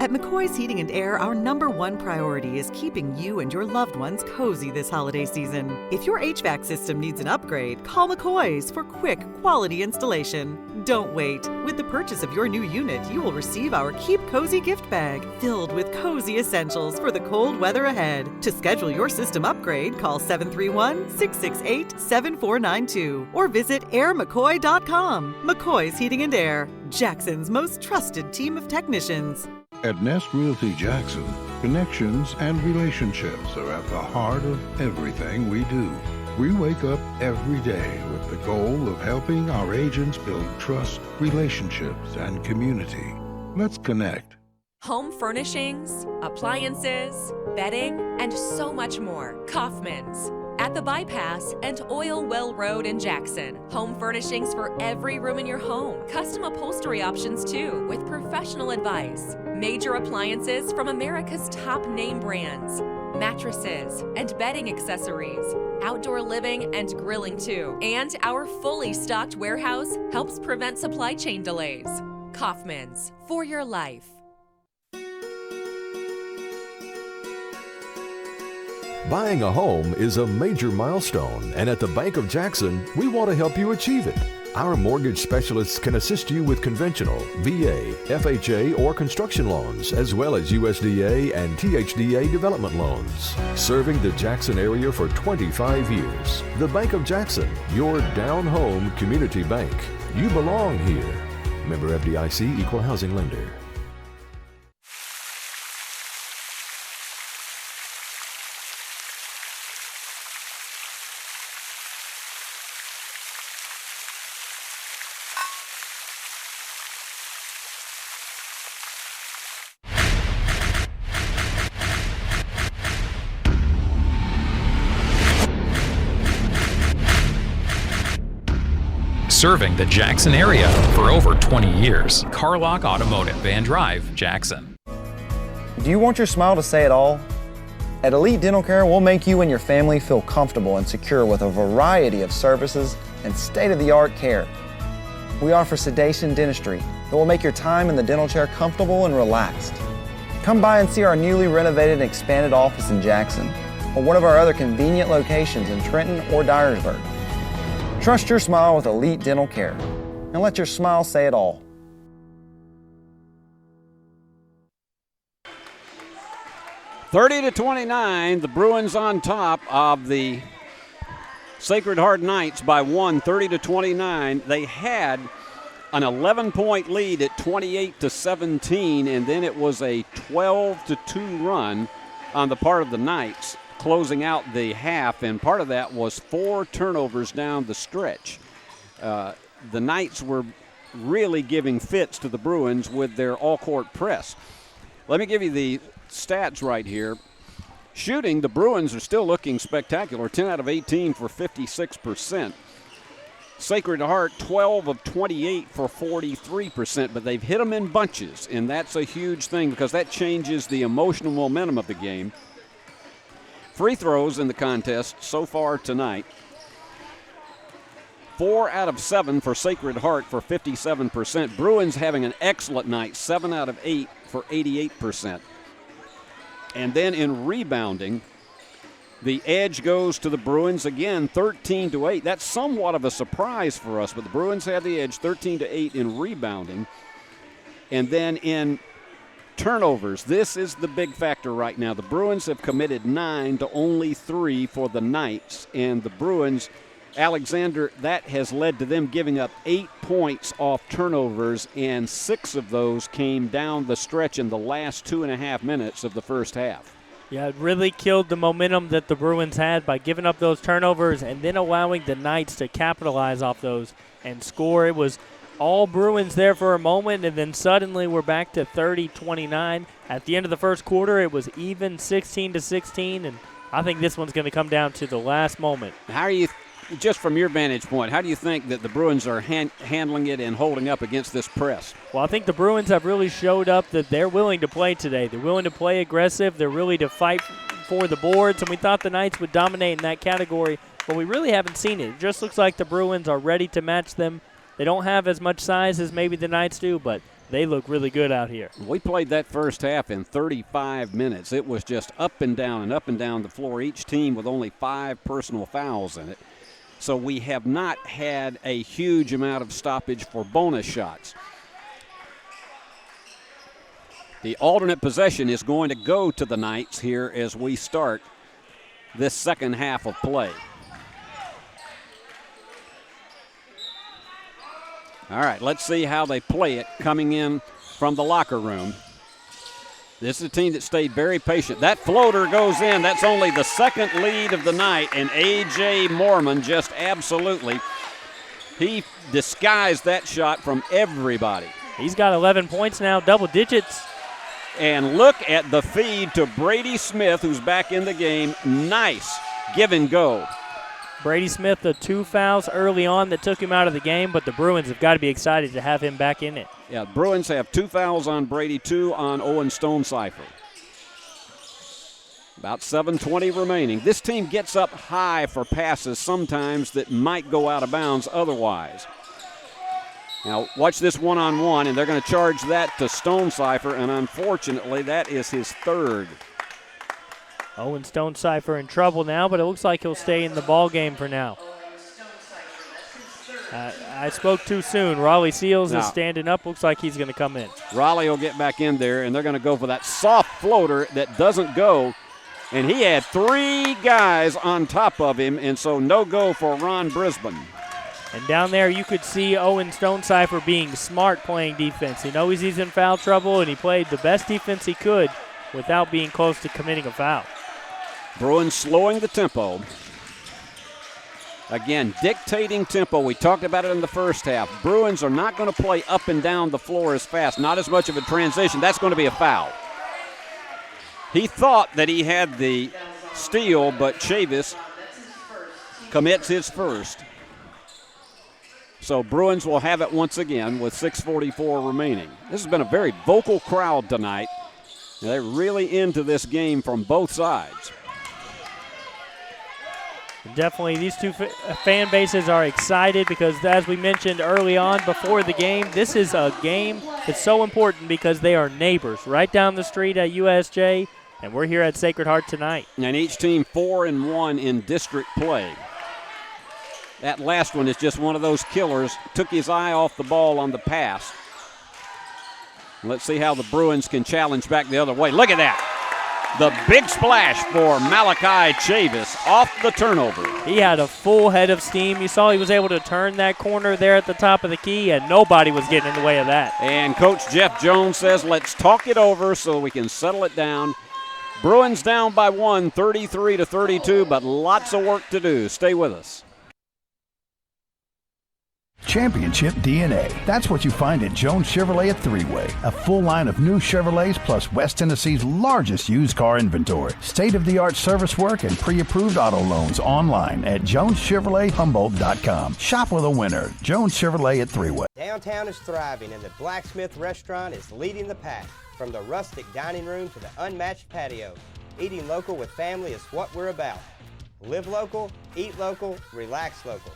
At McCoy's Heating and Air, our #1 priority is keeping you and your loved ones cozy this holiday season. If your HVAC system needs an upgrade, call McCoy's for quick, quality installation. Don't wait. With the purchase of your new unit, you will receive our Keep Cozy gift bag, filled with cozy essentials for the cold weather ahead. To schedule your system upgrade, call 731-668-7492 or visit airmccoy.com. McCoy's Heating and Air, Jackson's most trusted team of technicians. At Nest Realty Jackson, connections and relationships are at the heart of everything we do. We wake up every day with the goal of helping our agents build trust, relationships, and community. Let's connect. Home furnishings, appliances, bedding, and so much more. Kaufman's. At the Bypass and Oil Well Road in Jackson. Home furnishings for every room in your home. Custom upholstery options too, with professional advice. Major appliances from America's top name brands. Mattresses and bedding accessories. Outdoor living and grilling too. And our fully stocked warehouse helps prevent supply chain delays. Kaufman's, for your life. Buying a home is a major milestone, and at the Bank of Jackson, we want to help you achieve it. Our mortgage specialists can assist you with conventional, VA, FHA, or construction loans, as well as USDA and THDA development loans. Serving the Jackson area for 25 years. The Bank of Jackson, your down-home community bank. You belong here. Member FDIC, Equal Housing Lender. Serving the Jackson area for over 20 years. Carlock Automotive, Van Drive, Jackson. Do you want your smile to say it all? At Elite Dental Care, we'll make you and your family feel comfortable and secure with a variety of services and state-of-the-art care. We offer sedation dentistry that will make your time in the dental chair comfortable and relaxed. Come by and see our newly renovated and expanded office in Jackson or one of our other convenient locations in Trenton or Dyersburg. Trust your smile with Elite Dental Care and let your smile say it all. (30-29), the Bruins on top of the Sacred Heart Knights by 1, 30-29. They had an 11-point lead at 28-17, and then it was a 12-2 run on the part of the Knights, closing out the half, and part of that was 4 turnovers down the stretch. The Knights were really giving fits to the Bruins with their all-court press. Let me give you the stats right here. Shooting, the Bruins are still looking spectacular, 10 out of 18 for 56%. Sacred Heart, 12 of 28 for 43%, but they've hit them in bunches, and that's a huge thing because that changes the emotional momentum of the game. Free throws in the contest so far tonight. 4 out of 7 for Sacred Heart for 57%. Bruins having an excellent night, 7 out of 8 for 88%. And then in rebounding, the edge goes to the Bruins again, 13-8. That's somewhat of a surprise for us, but the Bruins have the edge, 13-8 in rebounding. And then in turnovers, this is the big factor right now. The Bruins have committed 9 to only 3 for the Knights, and the Bruins, Alexander, that has led to them giving up 8 points off turnovers, and 6 of those came down the stretch in the last 2.5 minutes of the first half. Yeah, it really killed the momentum that the Bruins had by giving up those turnovers and then allowing the Knights to capitalize off those and score. It was all Bruins there for a moment, and then suddenly we're back to 30-29. At the end of the first quarter, it was even 16-16, and I think this one's going to come down to the last moment. How are you, just from your vantage point, how do you think that the Bruins are handling it and holding up against this press? Well, I think the Bruins have really showed up that they're willing to play today. They're willing to play aggressive. They're willing to fight for the boards, and we thought the Knights would dominate in that category, but we really haven't seen it. It just looks like the Bruins are ready to match them. They don't have as much size as maybe the Knights do, but they look really good out here. We played that first half in 35 minutes. It was just up and down the floor, each team with only 5 personal fouls in it. So we have not had a huge amount of stoppage for bonus shots. The alternate possession is going to go to the Knights here as we start this second half of play. All right, let's see how they play it coming in from the locker room. This is a team that stayed very patient. That floater goes in. That's only the second lead of the night, and A.J. Mormon just absolutely, he disguised that shot from everybody. He's got 11 points now, double digits. And look at the feed to Brady Smith, who's back in the game. Nice give and go. Brady Smith, the 2 fouls early on that took him out of the game, but the Bruins have got to be excited to have him back in it. Yeah, Bruins have 2 fouls on Brady, 2 on Owen Stonecipher. About 7:20 remaining. This team gets up high for passes sometimes that might go out of bounds otherwise. Now, watch this one-on-one, and they're going to charge that to Stonecipher, and unfortunately, that is his 3rd. Owen Stonecipher in trouble now, but it looks like he'll stay in the ball game for now. I spoke too soon. Raleigh Seals is standing up. Looks like he's going to come in. Raleigh will get back in there, and they're going to go for that soft floater that doesn't go. And he had 3 guys on top of him, and so no go for Ron Brisbane. And down there you could see Owen Stonecipher being smart playing defense. He knows he's in foul trouble, and he played the best defense he could without being close to committing a foul. Bruins slowing the tempo. Again, dictating tempo. We talked about it in the first half. Bruins are not going to play up and down the floor as fast. Not as much of a transition. That's going to be a foul. He thought that he had the steal, but Chavis commits his first. So Bruins will have it once again with 6:44 remaining. This has been a very vocal crowd tonight. They're really into this game from both sides. Definitely, these two fan bases are excited because, as we mentioned early on before the game, this is a game that's so important because they are neighbors right down the street at USJ, and we're here at Sacred Heart tonight. And each team 4-1 in district play. That last one is just one of those killers. Took his eye off the ball on the pass. Let's see how the Bruins can challenge back the other way. Look at that. The big splash for Malachi Chavis off the turnover. He had a full head of steam. You saw he was able to turn that corner there at the top of the key, and nobody was getting in the way of that. And Coach Jeff Jones says, let's talk it over so we can settle it down. Bruins down by 1, 33-32, but lots of work to do. Stay with us. Championship DNA. That's what you find at Jones Chevrolet at Three-Way. A full line of new Chevrolets plus West Tennessee's largest used car inventory. State-of-the-art service work and pre-approved auto loans online at JonesChevroletHumboldt.com. Shop with a winner. Jones Chevrolet at Three-Way. Downtown is thriving and the Blacksmith Restaurant is leading the pack. From the rustic dining room to the unmatched patio, eating local with family is what we're about. Live local, eat local, relax local.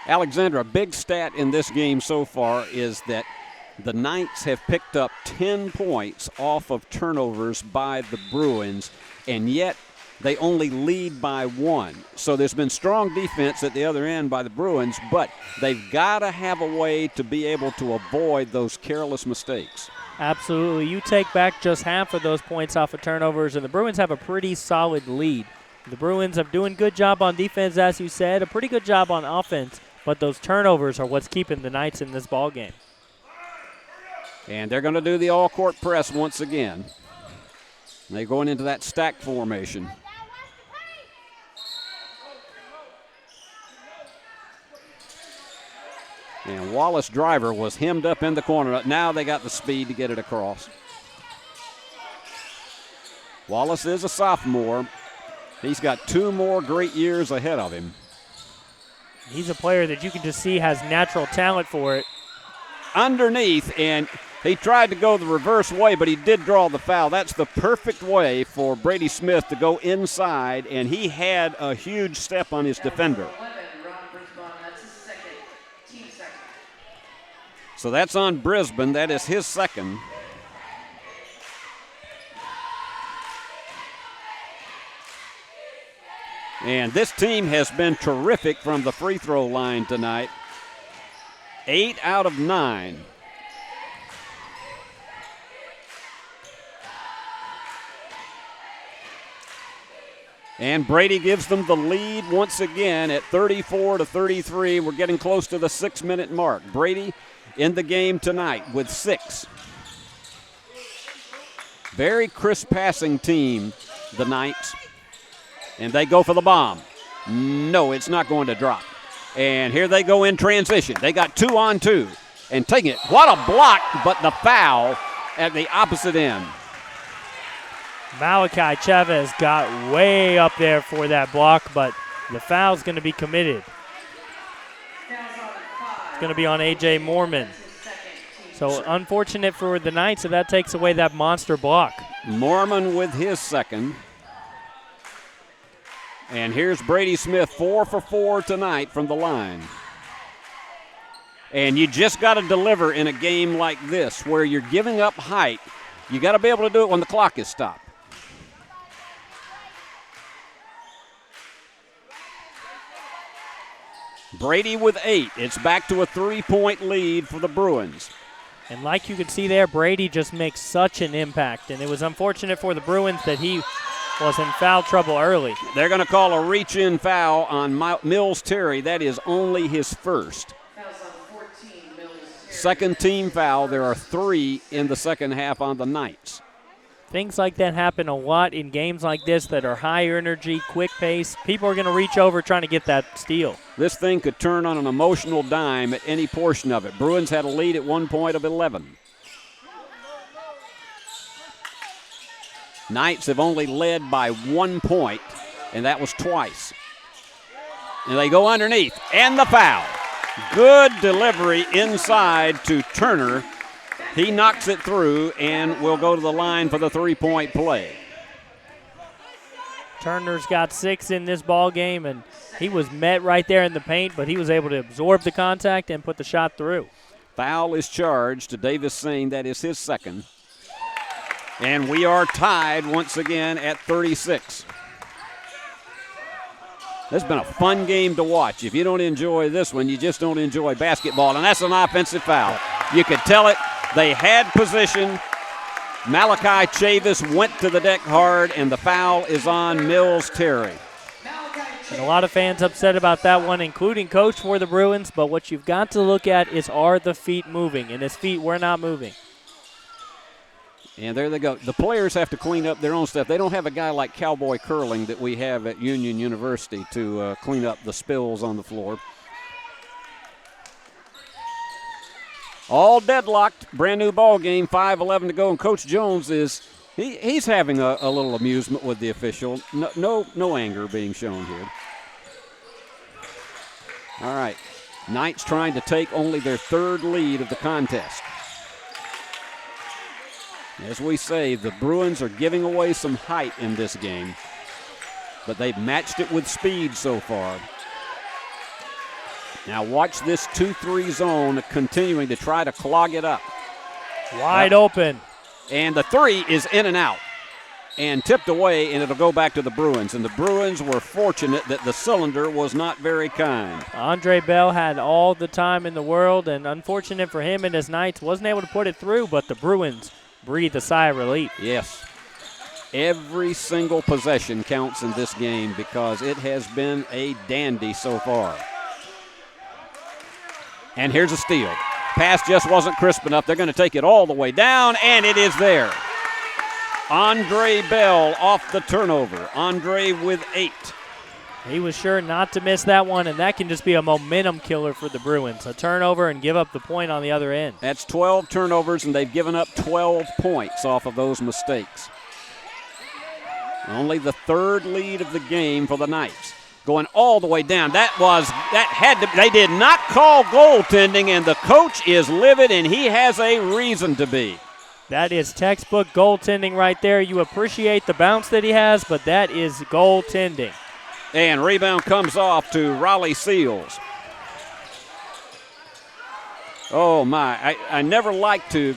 Alexandra, a big stat in this game so far is that the Knights have picked up 10 points off of turnovers by the Bruins, and yet they only lead by 1. So there's been strong defense at the other end by the Bruins, but they've got to have a way to be able to avoid those careless mistakes. Absolutely. You take back just half of those points off of turnovers, and the Bruins have a pretty solid lead. The Bruins are doing a good job on defense, as you said, a pretty good job on offense, but those turnovers are what's keeping the Knights in this ball game. And they're going to do the all-court press once again. They're going into that stack formation. And Wallace Driver was hemmed up in the corner. Now they got the speed to get it across. Wallace is a sophomore. He's got 2 more great years ahead of him. He's a player that you can just see has natural talent for it. Underneath, and he tried to go the reverse way, but he did draw the foul. That's the perfect way for Brady Smith to go inside, and he had a huge step on his defender. So that's on Brisbane. That is his second. And this team has been terrific from the free throw line tonight. 8 out of 9. And Brady gives them the lead once again at 34-33. We're getting close to the 6-minute mark. Brady in the game tonight with 6. Very crisp passing team, the Knights. And they go for the bomb. No, it's not going to drop. And here they go in transition. They got 2-on-2 and taking it. What a block, but the foul at the opposite end. Malachi Chavez got way up there for that block, but the foul's going to be committed. It's going to be on A.J. Mormon. So unfortunate for the Knights if that takes away that monster block. Mormon with his second. And here's Brady Smith, 4 for 4 tonight from the line. And you just got to deliver in a game like this where you're giving up height. You got to be able to do it when the clock is stopped. Brady with 8. It's back to a 3-point lead for the Bruins. And like you can see there, Brady just makes such an impact. And it was unfortunate for the Bruins that he was in foul trouble early. They're going to call a reach-in foul on Mills Terry. That is only his first. Second team foul. There are 3 in the second half on the Knights. Things like that happen a lot in games like this that are high energy, quick pace. People are going to reach over trying to get that steal. This thing could turn on an emotional dime at any portion of it. Bruins had a lead at one point of 11. Knights have only led by 1 point, and that was twice. And they go underneath, and the foul. Good delivery inside to Turner. He knocks it through and will go to the line for the 3-point play. Turner's got 6 in this ball game, and he was met right there in the paint, but he was able to absorb the contact and put the shot through. Foul is charged to Davis Sane. That is his second. And we are tied once again at 36. This has been a fun game to watch. If you don't enjoy this one, you just don't enjoy basketball. And that's an offensive foul. You could tell it. They had position. Malachi Chavis went to the deck hard, and the foul is on Mills Terry. And a lot of fans upset about that one, including coach for the Bruins. But what you've got to look at is, are the feet moving? And his feet were not moving. And there they go. The players have to clean up their own stuff. They don't have a guy like Cowboy Curling that we have at Union University to clean up the spills on the floor. All deadlocked, brand new ball game, 5:11 to go, and Coach Jones is he's having a little amusement with the official. No anger being shown here. All right, Knights trying to take only their 3rd lead of the contest. As we say, the Bruins are giving away some height in this game, but they've matched it with speed so far. Now watch this 2-3 zone continuing to try to clog it up. Wide open. And the 3 is in and out and tipped away, and it'll go back to the Bruins. And the Bruins were fortunate that the cylinder was not very kind. Andre Bell had all the time in the world, and unfortunate for him and his Knights, wasn't able to put it through, but the Bruins breathe a sigh of relief. Yes. Every single possession counts in this game because it has been a dandy so far. And here's a steal. pass just wasn't crisp enough. They're going to take it all the way down, and it is there. Andre Bell off the turnover. Andre with 8. He was sure not to miss that one, and that can just be a momentum killer for the Bruins. A turnover and give up the point on the other end. That's 12 turnovers, and they've given up 12 points off of those mistakes. Only the 3rd lead of the game for the Knights. Going all the way down. They did not call goaltending, and the coach is livid, and he has a reason to be. That is textbook goaltending right there. You appreciate the bounce that he has, but that is goaltending. And rebound comes off to Raleigh Seals. Oh, my. I never like to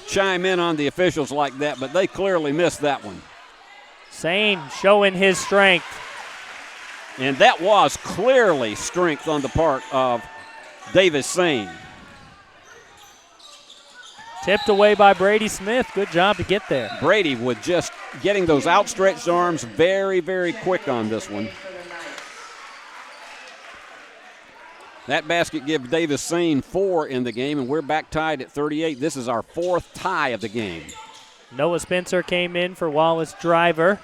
chime in on the officials like that, but they clearly missed that one. Sane showing his strength. And that was clearly strength on the part of Davis Sane. Tipped away by Brady Smith. Good job to get there. Brady with just getting those outstretched arms very, very quick on this one. That basket gives Davis Sane 4 in the game, and we're back tied at 38. This is our 4th tie of the game. Noah Spencer came in for Wallace Driver.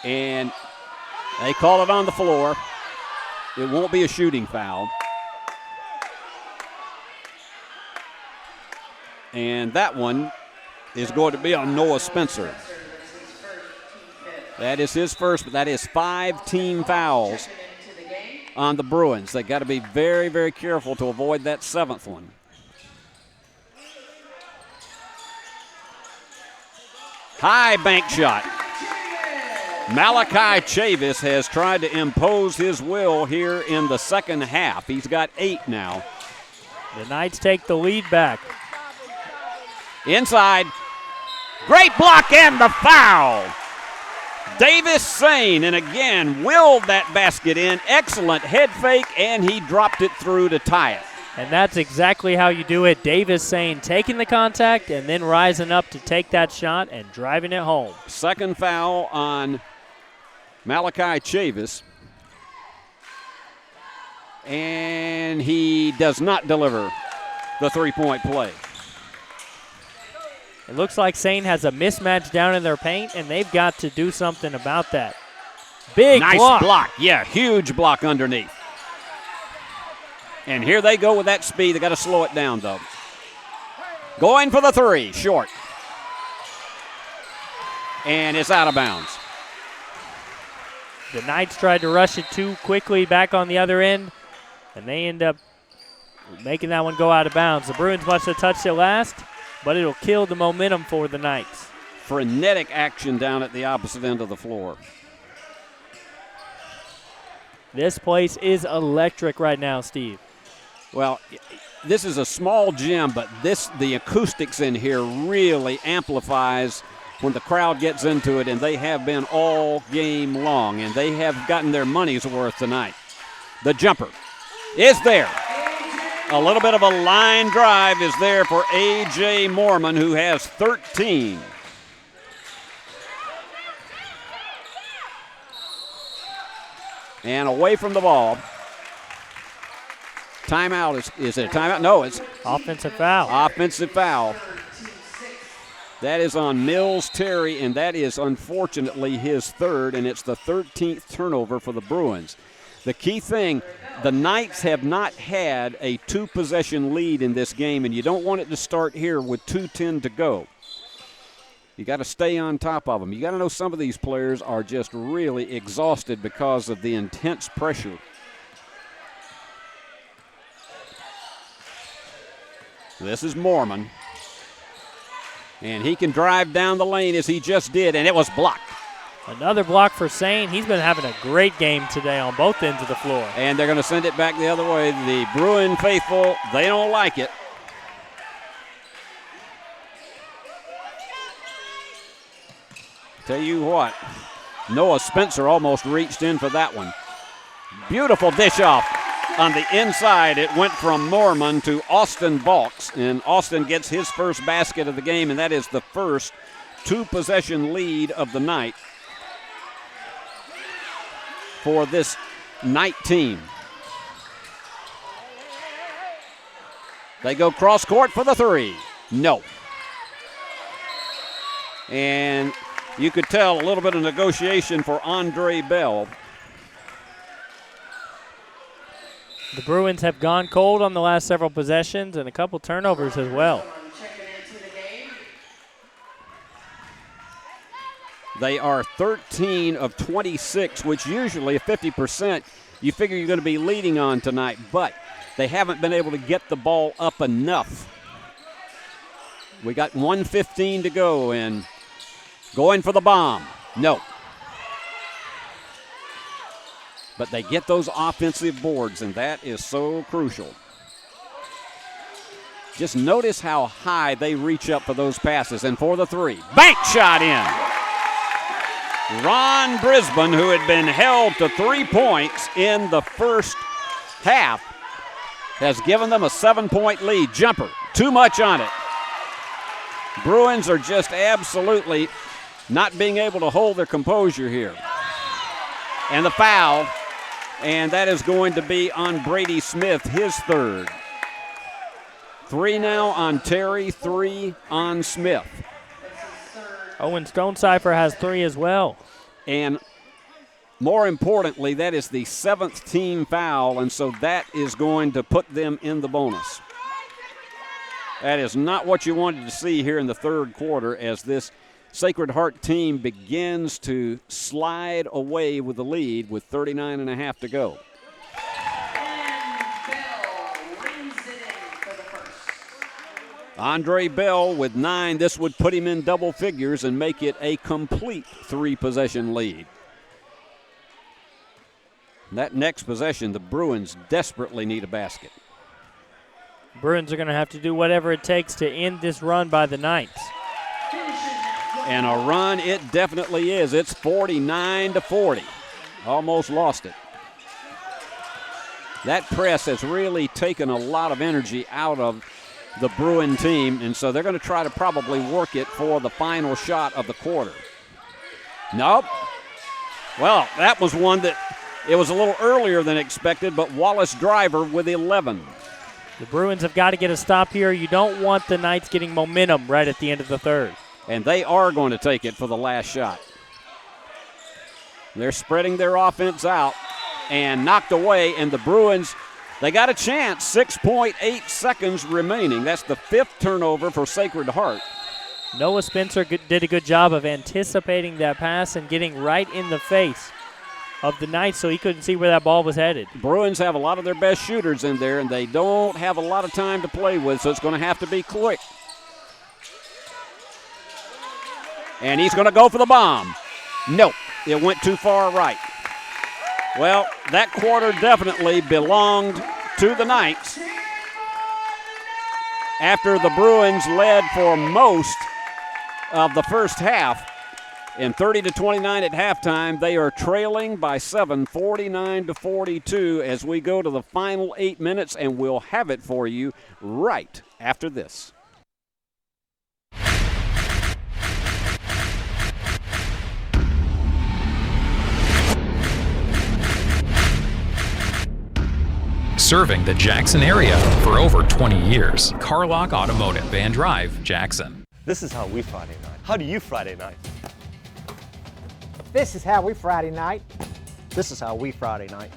And they call it on the floor. It won't be a shooting foul. And that one is going to be on Noah Spencer. That is his first, but that is 5 team fouls on the Bruins. They got to be very, very careful to avoid that 7th one. High bank shot. Malachi Chavis has tried to impose his will here in the second half. He's got 8 now. The Knights take the lead back. Inside. Great block and the foul. Davis Sane, and again, willed that basket in. Excellent head fake, and he dropped it through to tie it. And that's exactly how you do it. Davis Sane taking the contact and then rising up to take that shot and driving it home. Second foul on Malachi Chavis. And he does not deliver the three-point play. It looks like Sane has a mismatch down in their paint, and they've got to do something about that. Big nice block. Yeah, huge block underneath. And here they go with that speed. They got to slow it down, though. Going for the 3, short. And it's out of bounds. The Knights tried to rush it too quickly back on the other end, and they end up making that one go out of bounds. The Bruins must have touched it last, but it'll kill the momentum for the Knights. Frenetic action down at the opposite end of the floor. This place is electric right now, Steve. Well, this is a small gym, but the acoustics in here really amplifies when the crowd gets into it, and they have been all game long, and they have gotten their money's worth tonight. The jumper is there. A little bit of a line drive is there for A.J. Mormon, who has 13. And away from the ball. Timeout. Is it a timeout? No, it's offensive foul. Offensive foul. That is on Mills Terry, and that is unfortunately his third, and it's the 13th turnover for the Bruins. The key thing, the Knights have not had a 2-possession lead in this game, and you don't want it to start here with 2:10 to go. You got to stay on top of them. You got to know some of these players are just really exhausted because of the intense pressure. This is Mormon. And he can drive down the lane as he just did, and it was blocked. Another block for Sane. He's been having a great game today on both ends of the floor. And they're going to send it back the other way. The Bruin faithful, they don't like it. Tell you what, Noah Spencer almost reached in for that one. Beautiful dish off. On the inside, it went from Mormon to Austin Balks, and Austin gets his first basket of the game, and that is the first 2-possession lead of the night for this Knight team. They go cross court for the three. No. And you could tell a little bit of negotiation for Andre Bell. The Bruins have gone cold on the last several possessions and a couple turnovers as well. They are 13 of 26, which usually at 50%, you figure you're going to be leading on tonight, but they haven't been able to get the ball up enough. We got 1:15 to go, and going for the bomb. No. But they get those offensive boards, and that is so crucial. Just notice how high they reach up for those passes, and for the three. Bank shot in. Ron Brisbane, who had been held to 3 points in the first half, has given them a 7-point lead. Jumper, too much on it. Bruins are just absolutely not being able to hold their composure here. And the foul, and that is going to be on Brady Smith, his third. 3 now on Terry, 3 on Smith. Owen Stonecipher has 3 as well. And more importantly, that is the 7th team foul, and so that is going to put them in the bonus. That is not what you wanted to see here in the third quarter as this Sacred Heart team begins to slide away with the lead with 39.5 to go. Andre Bell with 9. This would put him in double figures and make it a complete 3-possession lead. That next possession, the Bruins desperately need a basket. Bruins are going to have to do whatever it takes to end this run by the Knights. And a run it definitely is. It's 49-40. Almost lost it. That press has really taken a lot of energy out of the Bruin team, and so they're going to try to probably work it for the final shot of the quarter. Nope. Well, that was one that it was a little earlier than expected, but Wallace Driver with 11. The Bruins have got to get a stop here. You don't want the Knights getting momentum right at the end of the third. And they are going to take it for the last shot. They're spreading their offense out and knocked away, and the Bruins, they got a chance. 6.8 seconds remaining. That's the 5th turnover for Sacred Heart. Noah Spencer did a good job of anticipating that pass and getting right in the face of the Knights so he couldn't see where that ball was headed. Bruins have a lot of their best shooters in there, and they don't have a lot of time to play with, so it's going to have to be quick. And he's going to go for the bomb. Nope, it went too far right. Well, that quarter definitely belonged to the Knights. After the Bruins led for most of the first half, in 30-29 at halftime, they are trailing by 7, 49-42 as we go to the final 8 minutes, and we'll have it for you right after this. Serving the Jackson area for over 20 years. Carlock Automotive, Van Drive, Jackson. This is how we Friday night. How do you Friday night? This is how we Friday night. This is how we Friday night.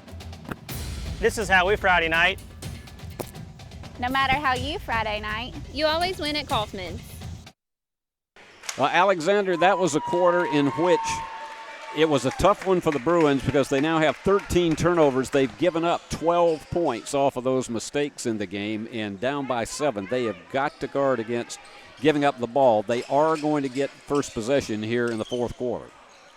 This is how we Friday night. No matter how you Friday night, you always win at Kaufman's. Alexander, that was a quarter in which it was a tough one for the Bruins because they now have 13 turnovers. They've given up 12 points off of those mistakes in the game, and down by 7. They have got to guard against giving up the ball. They are going to get first possession here in the fourth quarter.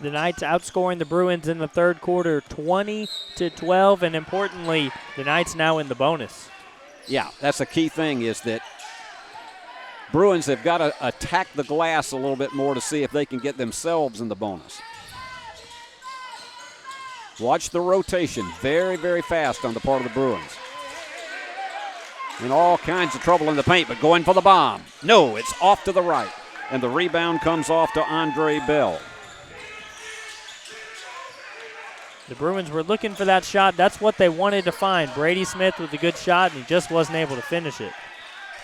The Knights outscoring the Bruins in the third quarter 20-12, and importantly, the Knights now in the bonus. Yeah, that's a key thing is that Bruins have got to attack the glass a little bit more to see if they can get themselves in the bonus. Watch the rotation, very, very fast on the part of the Bruins. In all kinds of trouble in the paint, but going for the bomb. No, it's off to the right, and the rebound comes off to Andre Bell. The Bruins were looking for that shot. That's what they wanted to find. Brady Smith with a good shot, and he just wasn't able to finish it.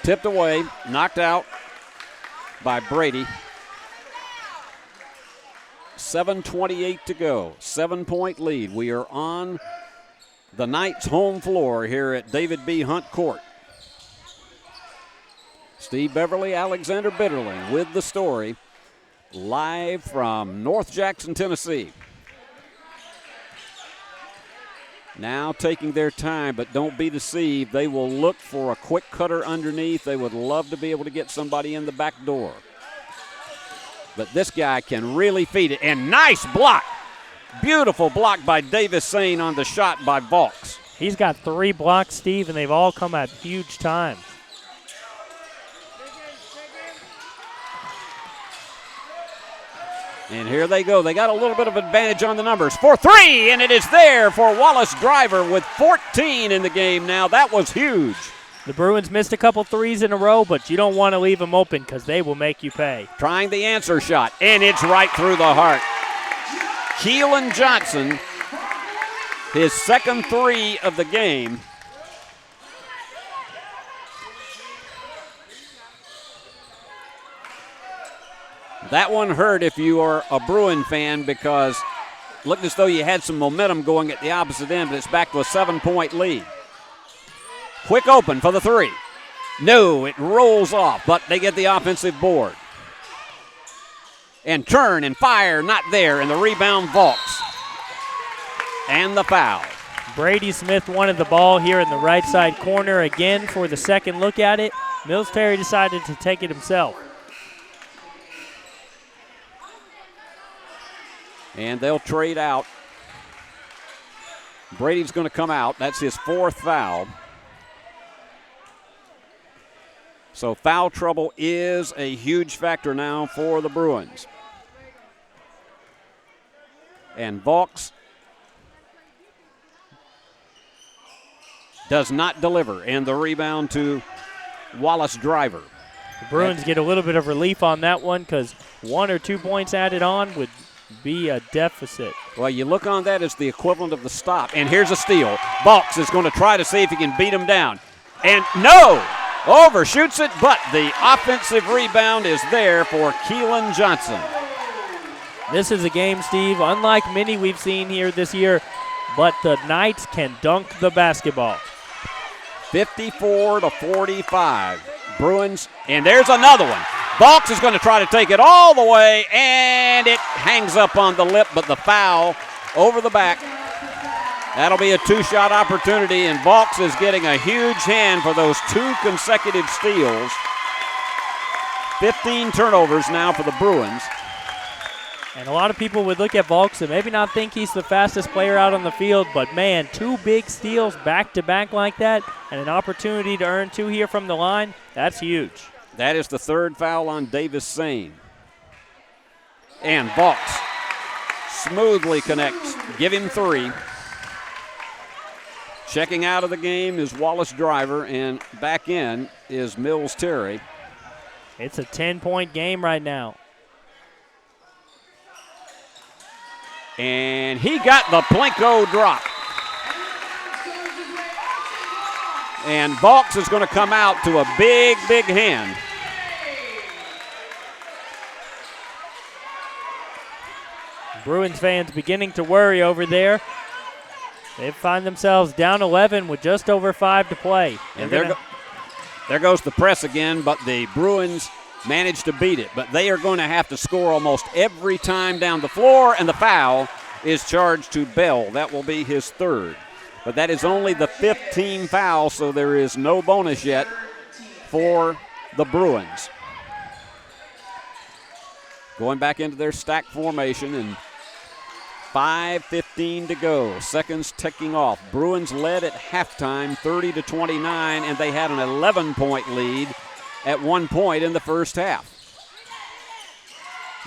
tipped away, knocked out by Brady. 7:28 to go, 7-point lead. We are on the Knights' home floor here at David B. Hunt Court. Steve Beverly, Alexander Bitterling with the story, live from North Jackson, Tennessee. Now taking their time, but don't be deceived. They will look for a quick cutter underneath. They would love to be able to get somebody in the back door. But this guy can really feed it. And nice block. Beautiful block by Davis Sane on the shot by Vaux. He's got 3 blocks, Steve, and they've all come at huge times. And here they go. They got a little bit of advantage on the numbers. For 3, and it is there for Wallace Driver with 14 in the game now. That was huge. The Bruins missed a couple threes in a row, but you don't want to leave them open because they will make you pay. Trying the answer shot, and it's right through the heart. Keelan Johnson, his second 3 of the game. That one hurt if you are a Bruin fan because it looked as though you had some momentum going at the opposite end, but it's back to a 7-point lead. Quick open for the 3. No, it rolls off, but they get the offensive board. And turn and fire, not there, and the rebound Vaux. And the foul. Brady Smith wanted the ball here in the right side corner again for the second look at it. Mills Terry decided to take it himself. And they'll trade out. Brady's going to come out. That's his 4th foul. So foul trouble is a huge factor now for the Bruins. And Vaux does not deliver. And the rebound to Wallace Driver. The Bruins get a little bit of relief on that one because 1 or 2 points added on would be a deficit. Well, you look on that as the equivalent of the stop. And here's a steal. Vaux is going to try to see if he can beat him down. And no! Overshoots it, but the offensive rebound is there for Keelan Johnson. This is a game, Steve, unlike many we've seen here this year, but the Knights can dunk the basketball. 54-45. Bruins, and there's another one. Vaux is going to try to take it all the way, and it hangs up on the lip, but the foul over the back. That'll be a 2-shot opportunity, and Vaux is getting a huge hand for those 2 consecutive steals. 15 turnovers now for the Bruins. And a lot of people would look at Vaux and maybe not think he's the fastest player out on the field, but man, 2 big steals back-to-back like that and an opportunity to earn 2 here from the line, that's huge. That is the 3rd foul on Davis Sane. And Vaux smoothly connects. Give him 3. Checking out of the game is Wallace Driver, and back in is Mills Terry. It's a 10-point game right now. And he got the Plinko drop. And Vaux is going to come out to a big, big hand. Bruins fans beginning to worry over there. They find themselves down 11 with just over 5 to play. And there goes the press again, but the Bruins managed to beat it. But they are going to have to score almost every time down the floor, and the foul is charged to Bell. That will be his 3rd. But that is only the 5th team foul, so there is no bonus yet for the Bruins. Going back into their stack formation, and 5:15 to go. Seconds ticking off. Bruins led at halftime 30-29, and they had an 11-point lead at one point in the first half.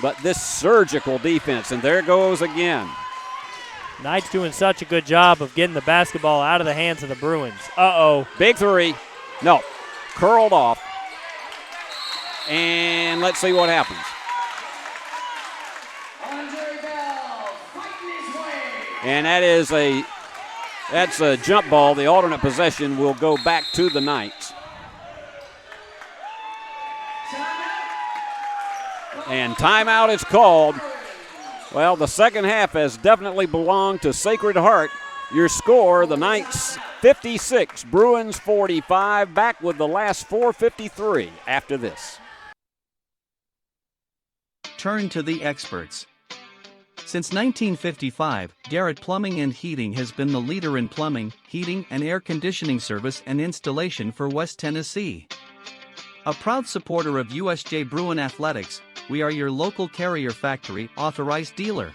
But this surgical defense, and there goes again. Knights doing such a good job of getting the basketball out of the hands of the Bruins. Uh-oh. Big 3. No. Curled off. And let's see what happens. And that's a jump ball. The alternate possession will go back to the Knights. And timeout is called. Well, the second half has definitely belonged to Sacred Heart. Your score, the Knights 56, Bruins 45. Back with the last 4:53 after this. Turn to the experts. Since 1955, Garrett Plumbing and Heating has been the leader in plumbing, heating, and air conditioning service and installation for West Tennessee. A proud supporter of USJ Bruin Athletics, we are your local Carrier Factory authorized dealer.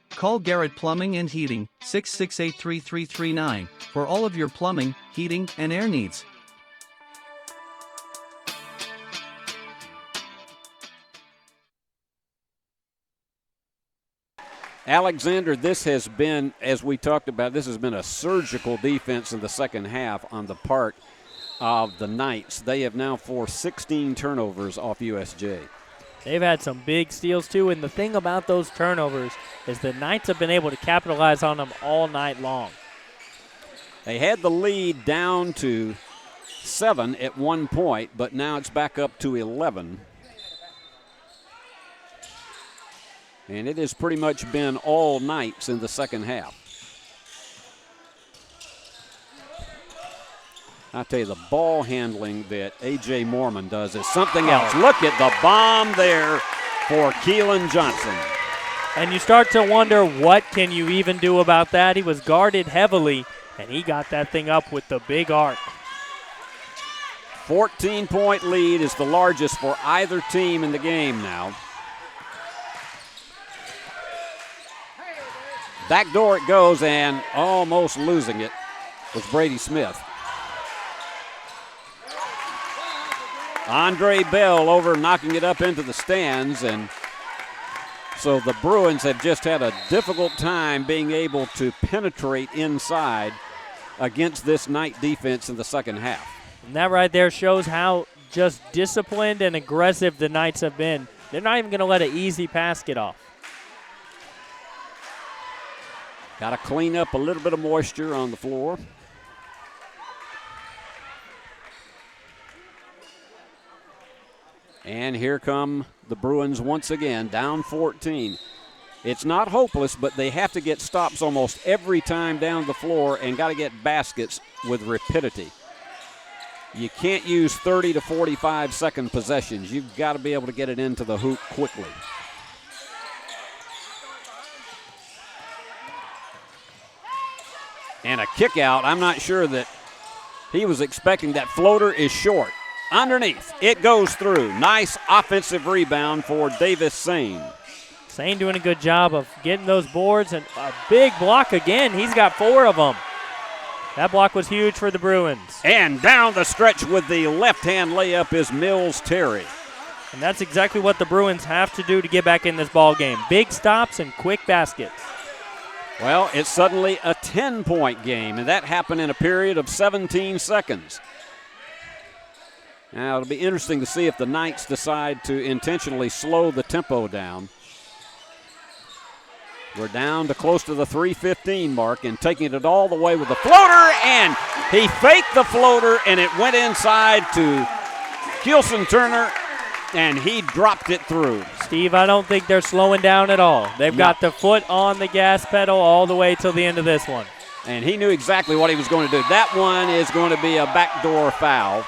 Call Garrett Plumbing and Heating, 668-3339, for all of your plumbing, heating, and air needs. Alexander, this has been, as we talked about, this has been a surgical defense in the second half on the part of the Knights. They have now forced 16 turnovers off USJ. They've had some big steals, too, and the thing about those turnovers is the Knights have been able to capitalize on them all night long. They had the lead down to 7 at one point, but now it's back up to 11. And it has pretty much been all Knights in the second half. I tell you, the ball handling that A.J. Mormon does is something else. Look at the bomb there for Keelan Johnson. And you start to wonder, what can you even do about that? He was guarded heavily, and he got that thing up with the big arc. 14-point lead is the largest for either team in the game now. Back door it goes, and almost losing it was Brady Smith. Andre Bell over, knocking it up into the stands, and so the Bruins have just had a difficult time being able to penetrate inside against this Knight defense in the second half. And that right there shows how just disciplined and aggressive the Knights have been. They're not even going to let an easy pass get off. Got to clean up a little bit of moisture on the floor. And here come the Bruins once again, down 14. It's not hopeless, but they have to get stops almost every time down the floor and got to get baskets with rapidity. You can't use 30 to 45-second possessions. You've got to be able to get it into the hoop quickly. And a kick out. I'm not sure that he was expecting that. Floater is short. Underneath, it goes through. Nice offensive rebound for Davis Sane. Sane doing a good job of getting those boards, and a big block again. He's got 4 of them. That block was huge for the Bruins. And down the stretch with the left-hand layup is Mills Terry. And that's exactly what the Bruins have to do to get back in this ball game. Big stops and quick baskets. Well, it's suddenly a 10-point game, and that happened in a period of 17 seconds. Now, it'll be interesting to see if the Knights decide to intentionally slow the tempo down. We're down to close to the 3:15 mark and taking it all the way with the floater, and he faked the floater, and it went inside to Kielson Turner, and he dropped it through. Steve, I don't think they're slowing down at all. They've got the foot on the gas pedal all the way till the end of this one. And he knew exactly what he was going to do. That one is going to be a backdoor foul.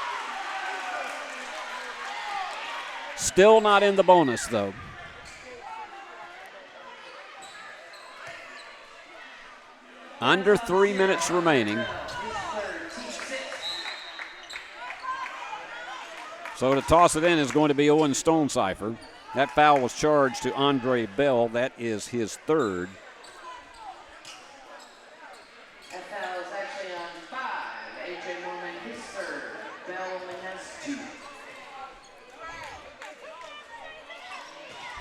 Still not in the bonus, though. Under 3 minutes remaining. So to toss it in is going to be Owen Stonecipher. That foul was charged to Andre Bell. That is his 3rd. That foul is actually on 5. A.J. Mormon, his 3rd. Bell only has 2.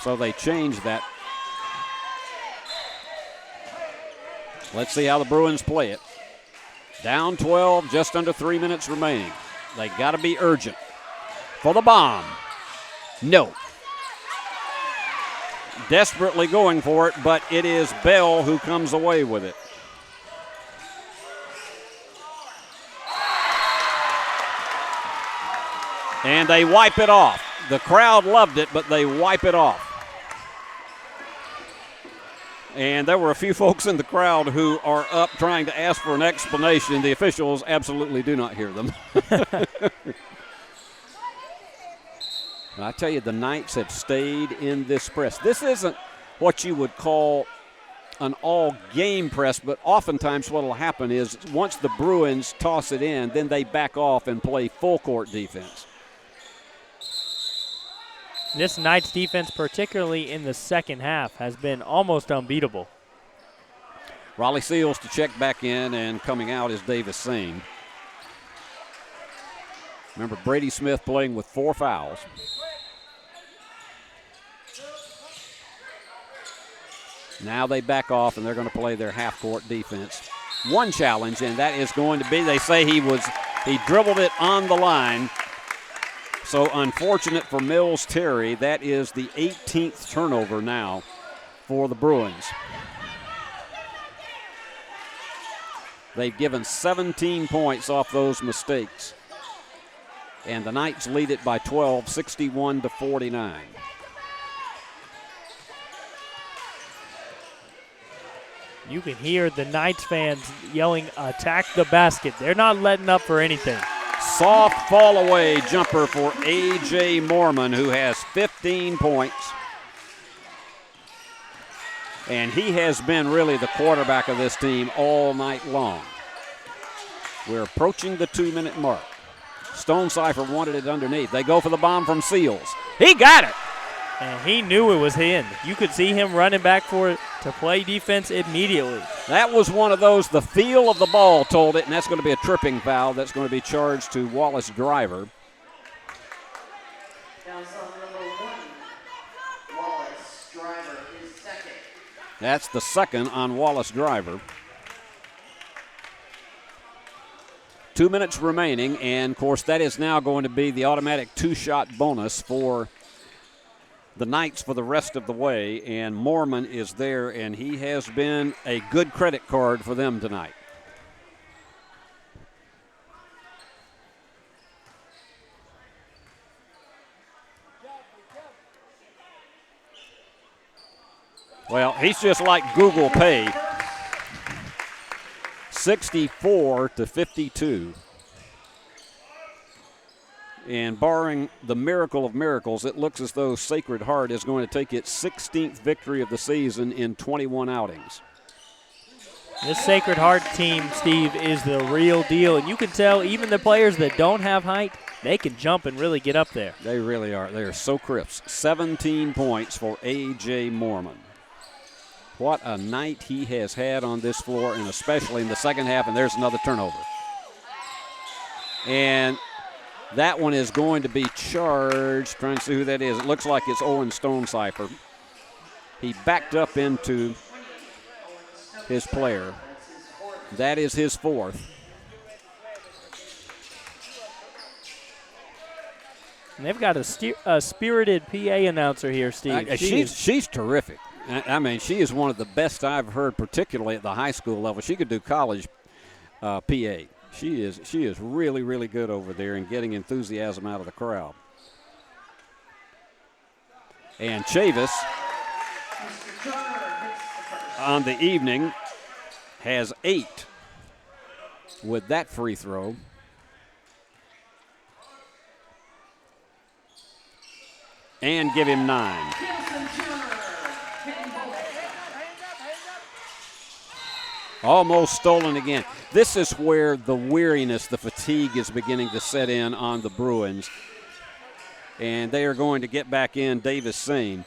So they changed that. Let's see how the Bruins play it. Down 12, just under 3 minutes remaining. They got to be urgent. For the bomb. No. Desperately going for it, but it is Bell who comes away with it. And they wipe it off. the crowd loved it, but they wipe it off. And there were a few folks in the crowd who are up trying to ask for an explanation. The officials absolutely do not hear them. I tell you, the Knights have stayed in this press. This isn't what you would call an all-game press, but oftentimes what will happen is once the Bruins toss it in, then they back off and play full-court defense. This Knights defense, particularly in the second half, has been almost unbeatable. Raleigh Seals to check back in, and coming out is Davis Sane. Remember, Brady Smith playing with 4 fouls. Now they back off, and they're going to play their half-court defense. One challenge, and that is going to be, they say he dribbled it on the line. So unfortunate for Mills Terry, that is the 18th turnover now for the Bruins. They've given 17 points off those mistakes. And the Knights lead it by 12, 61-49. You can hear the Knights fans yelling, attack the basket. They're not letting up for anything. Soft fall away jumper for A.J. Mormon, who has 15 points. And he has been really the quarterback of this team all night long. We're approaching the 2-minute mark. Stonecipher wanted it underneath. They go for the bomb from Seals. He got it. And he knew it was in. You could see him running back for it to play defense immediately. That was one of those, the feel of the ball told it, and that's going to be a tripping foul. That's going to be charged to Wallace Driver. Wallace Driver, his second. That's the second on Wallace Driver. 2 minutes remaining, and of course that is now going to be the automatic 2-shot bonus for the Knights for the rest of the way, and Mormon is there, and he has been a good credit card for them tonight. Well, he's just like Google Pay. 64-52. And barring the miracle of miracles, it looks as though Sacred Heart is going to take its 16th victory of the season in 21 outings. This Sacred Heart team, Steve, is the real deal. And you can tell even the players that don't have height, they can jump and really get up there. They really are. They are so crisp. 17 points for A.J. Mormon. What a night he has had on this floor, and especially in the second half, and there's another turnover. And that one is going to be charged. Trying to see who that is. It looks like it's Owen Stonecipher. He backed up into his player. That is his fourth. And they've got a spirited PA announcer here, Steve. She's terrific. I mean, she is one of the best I've heard, particularly at the high school level. She could do college PA. She is really, really good over there and getting enthusiasm out of the crowd. And Chavis on the evening has 8 with that free throw. And give him 9. Almost stolen again. This is where the weariness, the fatigue is beginning to set in on the Bruins. And they are going to get back in Davis Sane.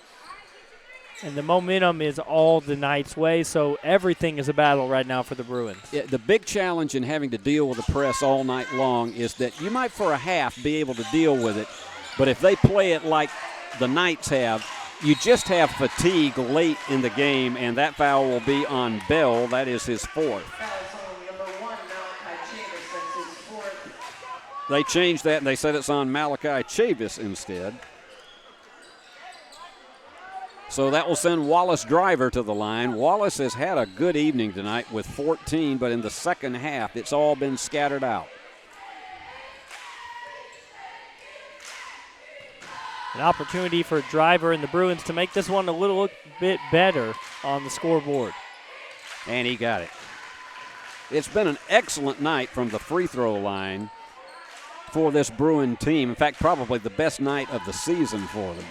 And the momentum is all the Knights' way, so everything is a battle right now for the Bruins. Yeah, the big challenge in having to deal with the press all night long is that you might for a half be able to deal with it, but if they play it like the Knights have, you just have fatigue late in the game, and that foul will be on Bell. That is his fourth. They changed that, and they said it's on Malachi Chavis instead. So that will send Wallace Driver to the line. Wallace has had a good evening tonight with 14, but in the second half, it's all been scattered out. An opportunity for Driver and the Bruins to make this one a little bit better on the scoreboard. And he got it. It's been an excellent night from the free throw line for this Bruin team. In fact, probably the best night of the season for them.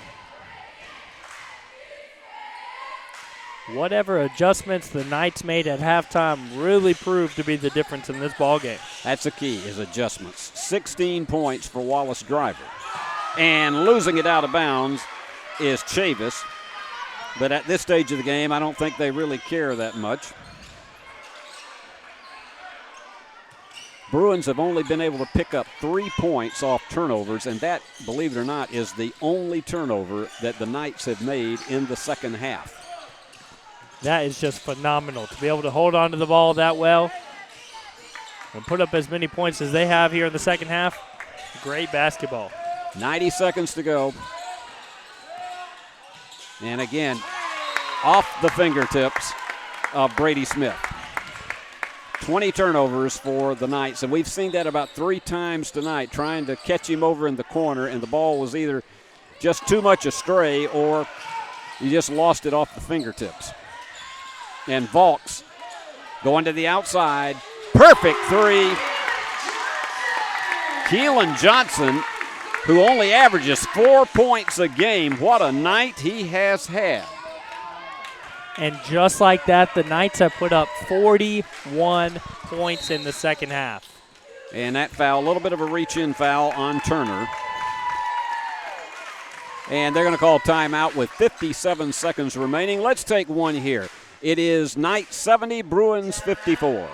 Whatever adjustments the Knights made at halftime really proved to be the difference in this ballgame. That's the key, is adjustments. 16 points for Wallace Driver. And losing it out of bounds is Chavis. But at this stage of the game, I don't think they really care that much. Bruins have only been able to pick up 3 points off turnovers, and that, believe it or not, is the only turnover that the Knights have made in the second half. That is just phenomenal to be able to hold on to the ball that well and put up as many points as they have here in the second half. Great basketball. 90 seconds to go. And again, off the fingertips of Brady Smith. 20 turnovers for the Knights, and we've seen that about 3 times tonight, trying to catch him over in the corner, and the ball was either just too much astray or you just lost it off the fingertips. And Vaughts going to the outside. Perfect three. Keelan Johnson, who only averages 4 points a game. What a night he has had. And just like that, the Knights have put up 41 points in the second half. And that foul, a little bit of a reach-in foul on Turner. And they're going to call timeout with 57 seconds remaining. Let's take one here. It is Knights 70, Bruins 54.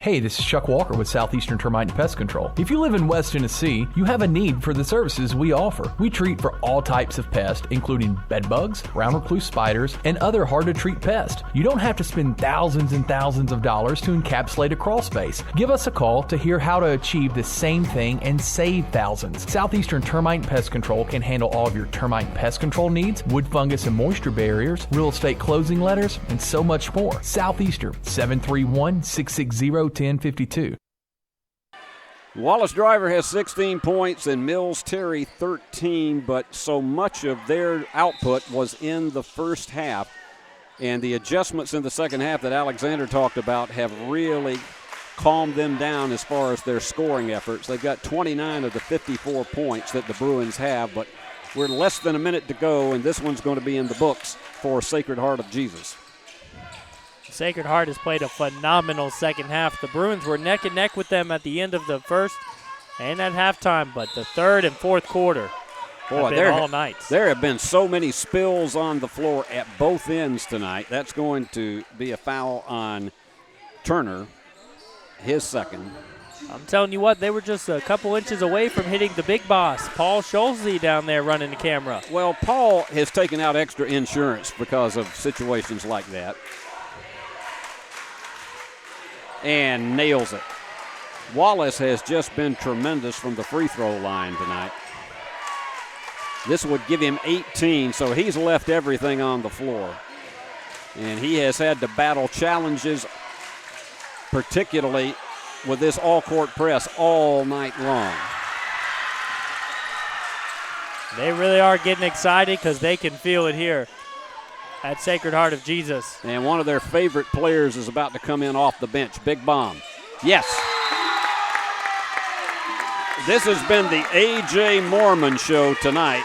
Hey, this is Chuck Walker with Southeastern Termite and Pest Control. If you live in West Tennessee, you have a need for the services we offer. We treat for all types of pests, including bed bugs, round recluse spiders, and other hard-to-treat pests. You don't have to spend thousands and thousands of dollars to encapsulate a crawl space. Give us a call to hear how to achieve the same thing and save thousands. Southeastern Termite and Pest Control can handle all of your termite and pest control needs, wood fungus and moisture barriers, real estate closing letters, and so much more. Southeastern, 731-660-1052. Wallace Driver has 16 points and Mills Terry 13, but so much of their output was in the first half. And the adjustments in the second half that Alexander talked about have really calmed them down as far as their scoring efforts. They've got 29 of the 54 points that the Bruins have, but we're less than a minute to go, and this one's going to be in the books for Sacred Heart of Jesus. Sacred Heart has played a phenomenal second half. The Bruins were neck and neck with them at the end of the first and at halftime, but the third and fourth quarter have been all Knights. There have been so many spills on the floor at both ends tonight. That's going to be a foul on Turner, his second. I'm telling you what, they were just a couple inches away from hitting the big boss, Paul Scholze, down there running the camera. Well, Paul has taken out extra insurance because of situations like that. And nails it. Wallace has just been tremendous from the free throw line tonight. This would give him 18, so he's left everything on the floor. And he has had to battle challenges, particularly with this all-court press all night long. They really are getting excited because they can feel it here at Sacred Heart of Jesus. And one of their favorite players is about to come in off the bench. Big bomb. Yes. This has been the A.J. Mormon show tonight.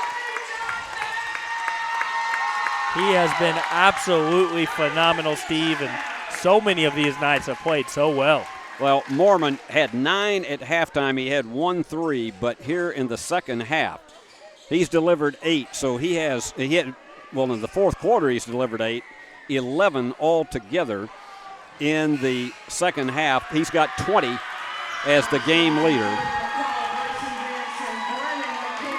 He has been absolutely phenomenal, Steve, and so many of these Knights have played so well. Well, Mormon had 9 at halftime. He had 1 3, but here in the second half, he's delivered 8. So he had in the fourth quarter, he's delivered 8, 11 altogether in the second half. He's got 20 as the game leader.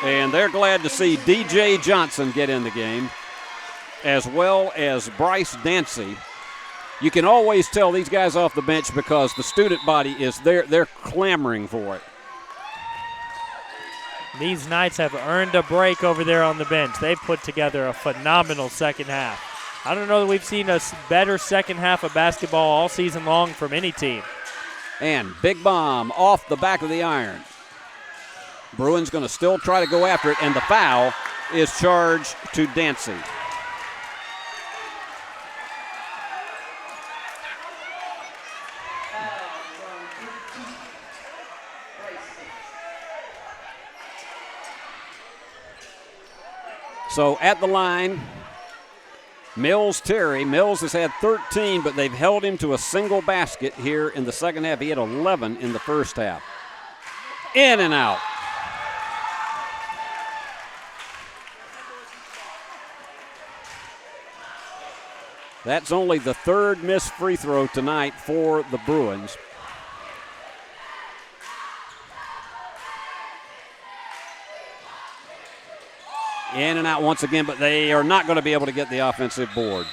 And they're glad to see DJ Johnson get in the game, as well as Bryce Dancy. You can always tell these guys off the bench because the student body is there. They're clamoring for it. These Knights have earned a break over there on the bench. They've put together a phenomenal second half. I don't know that we've seen a better second half of basketball all season long from any team. And big bomb off the back of the iron. Bruins going to still try to go after it, and the foul is charged to Dancy. So at the line, Terry Mills has had 13, but they've held him to a single basket here in the second half. He had 11 in the first half. In and out. That's only the third missed free throw tonight for the Bruins. In and out once again, but they are not going to be able to get the offensive board.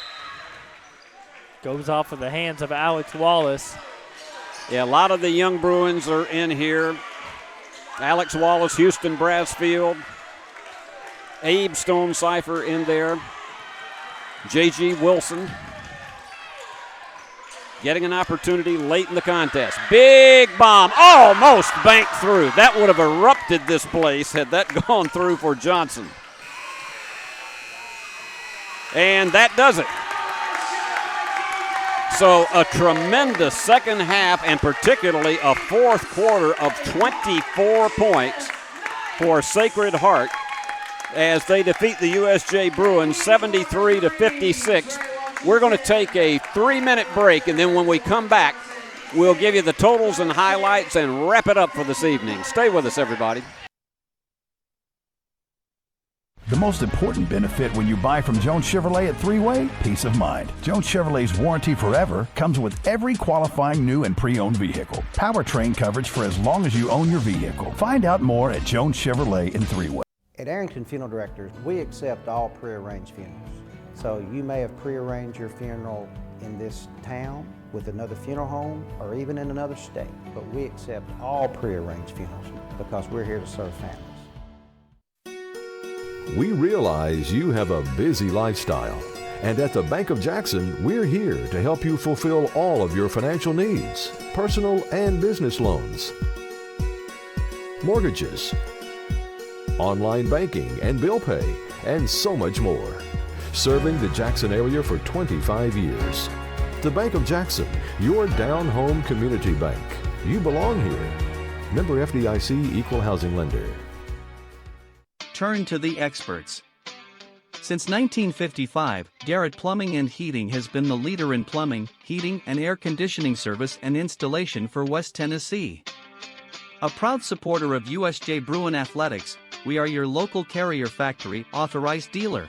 Goes off of the hands of Alex Wallace. Yeah, a lot of the young Bruins are in here. Alex Wallace, Houston Brasfield, Abe Stone-Cipher in there. J.G. Wilson getting an opportunity late in the contest. Big bomb, almost banked through. That would have erupted this place had that gone through for Johnson. And that does it. So a tremendous second half, and particularly a fourth quarter of 24 points for Sacred Heart as they defeat the USJ Bruins 73-56. We're going to take a 3-minute break, and then when we come back, we'll give you the totals and highlights and wrap it up for this evening. Stay with us, everybody. The most important benefit when you buy from Jones Chevrolet at Three-Way, peace of mind. Jones Chevrolet's warranty forever comes with every qualifying new and pre-owned vehicle. Powertrain coverage for as long as you own your vehicle. Find out more at Jones Chevrolet in Three-Way. At Arrington Funeral Directors, we accept all pre-arranged funerals. So you may have pre-arranged your funeral in this town with another funeral home or even in another state, but we accept all pre-arranged funerals because we're here to serve families. We realize you have a busy lifestyle, and at the Bank of Jackson, we're here to help you fulfill all of your financial needs, personal and business loans, mortgages, online banking and bill pay, and so much more. Serving the Jackson area for 25 years. The Bank of Jackson, your down-home community bank. You belong here. Member FDIC Equal Housing Lender. Turn to the experts. Since 1955, Garrett Plumbing and Heating has been the leader in plumbing, heating, and air conditioning service and installation for West Tennessee. A proud supporter of USJ Bruin Athletics, we are your local Carrier Factory authorized dealer.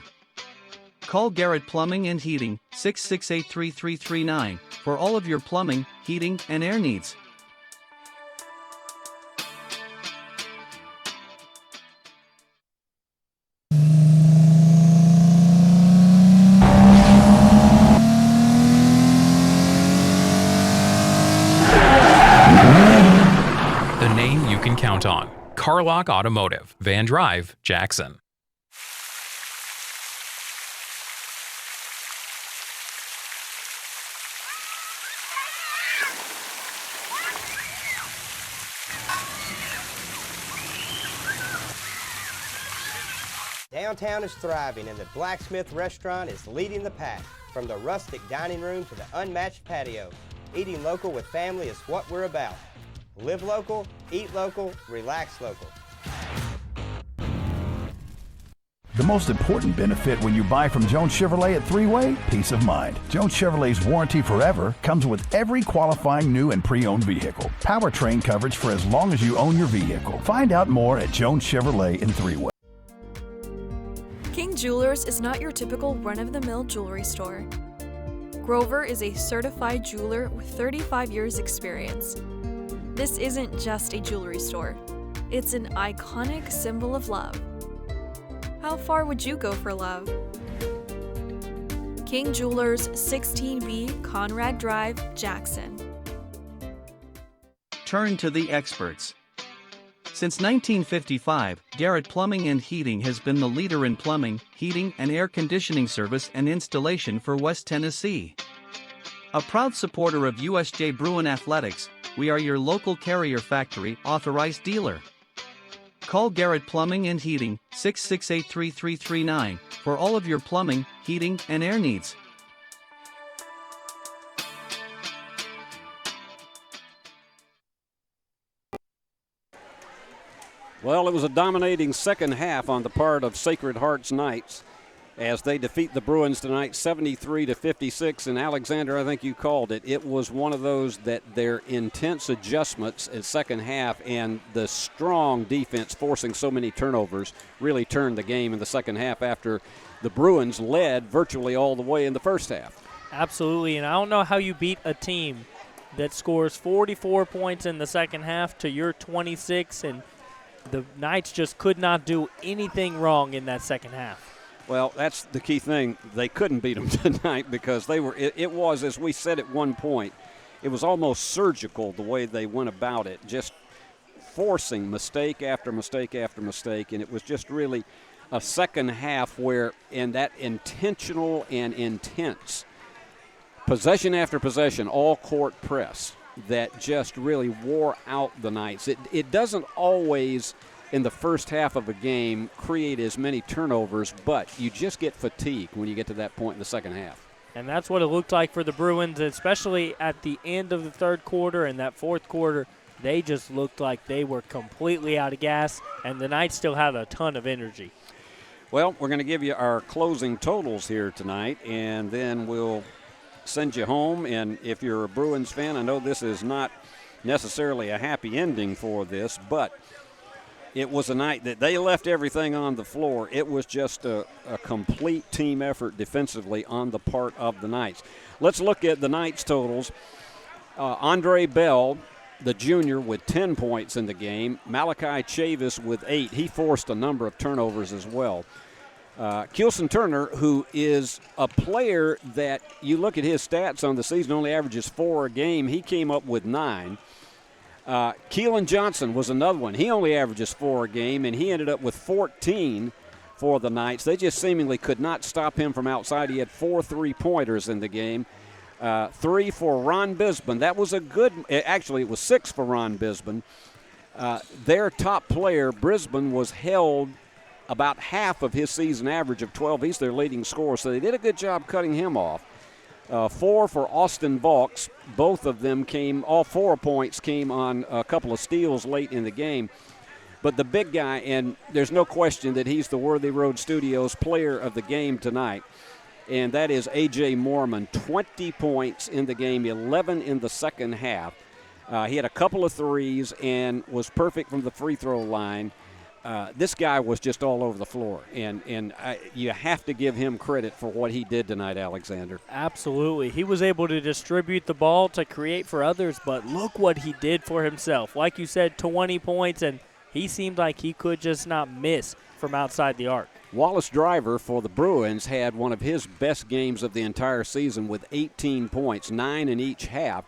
Call Garrett Plumbing and Heating 668-3339 for all of your plumbing, heating, and air needs. The name you can count on. Carlock Automotive, Van Drive, Jackson. Downtown is thriving and the Blacksmith Restaurant is leading the pack. From the rustic dining room to the unmatched patio, eating local with family is what we're about. Live local, eat local, relax local. The most important benefit when you buy from Jones Chevrolet at Three-Way, peace of mind. Jones Chevrolet's warranty forever comes with every qualifying new and pre-owned vehicle. Powertrain coverage for as long as you own your vehicle. Find out more at Jones Chevrolet in Three-Way. King Jewelers is not your typical run-of-the-mill jewelry store. Grover is a certified jeweler with 35 years experience. This isn't just a jewelry store. It's an iconic symbol of love. How far would you go for love? King Jewelers, 16B Conrad Drive, Jackson. Turn to the experts. Since 1955, Garrett Plumbing and Heating has been the leader in plumbing, heating, and air conditioning service and installation for West Tennessee. A proud supporter of USJ Bruin Athletics, we are your local Carrier Factory authorized dealer. Call Garrett Plumbing and Heating, 668-3339, for all of your plumbing, heating, and air needs. Well, it was a dominating second half on the part of Sacred Hearts Knights as they defeat the Bruins tonight 73-56. And Alexander, I think you called it. It was one of those that their intense adjustments in second half and the strong defense forcing so many turnovers really turned the game in the second half after the Bruins led virtually all the way in the first half. Absolutely, and I don't know how you beat a team that scores 44 points in the second half to your 26, and the Knights just could not do anything wrong in that second half. Well, that's the key thing. They couldn't beat them tonight because they were. It was, as we said at one point, it was almost surgical the way they went about it, just forcing mistake after mistake after mistake, and it was just really a second half where, in that intentional and intense possession after possession, all court press that just really wore out the Knights. It doesn't always, in the first half of a game, create as many turnovers, but you just get fatigued when you get to that point in the second half. And that's what it looked like for the Bruins, especially at the end of the third quarter and that fourth quarter. They just looked like they were completely out of gas, and the Knights still had a ton of energy. Well, we're going to give you our closing totals here tonight, and then we'll send you home. And if you're a Bruins fan, I know this is not necessarily a happy ending for this, but it was a night that they left everything on the floor. It was just a complete team effort defensively on the part of the Knights. Let's look at the Knights totals. Andre Bell, the junior, with 10 points in the game. Malachi Chavis with 8. He forced a number of turnovers as well. Keelson Turner, who is a player that you look at his stats on the season, only averages 4 a game. He came up with 9. Keelan Johnson was another one. He only averages 4 a game, and he ended up with 14 for the Knights. They just seemingly could not stop him from outside. He had 4 3-pointers in the game. 3 for Ron Bisbin. That was a good – actually, it was 6 for Ron Bisbin. Their top player, Brisbane, was held about half of his season average of 12. He's their leading scorer, so they did a good job cutting him off. 4 for Austin Vaughts. Both of them came, all 4 points came on a couple of steals late in the game. But the big guy, and there's no question that he's the Worthy Road Studios player of the game tonight, and that is A.J. Mormon. 20 points in the game, 11 in the second half. He had a couple of threes and was perfect from the free throw line. This guy was just all over the floor, and you have to give him credit for what he did tonight, Alexander. Absolutely. He was able to distribute the ball to create for others, but look what he did for himself. Like you said, 20 points, and he seemed like he could just not miss from outside the arc. Wallace Driver for the Bruins had one of his best games of the entire season with 18 points, 9 in each half,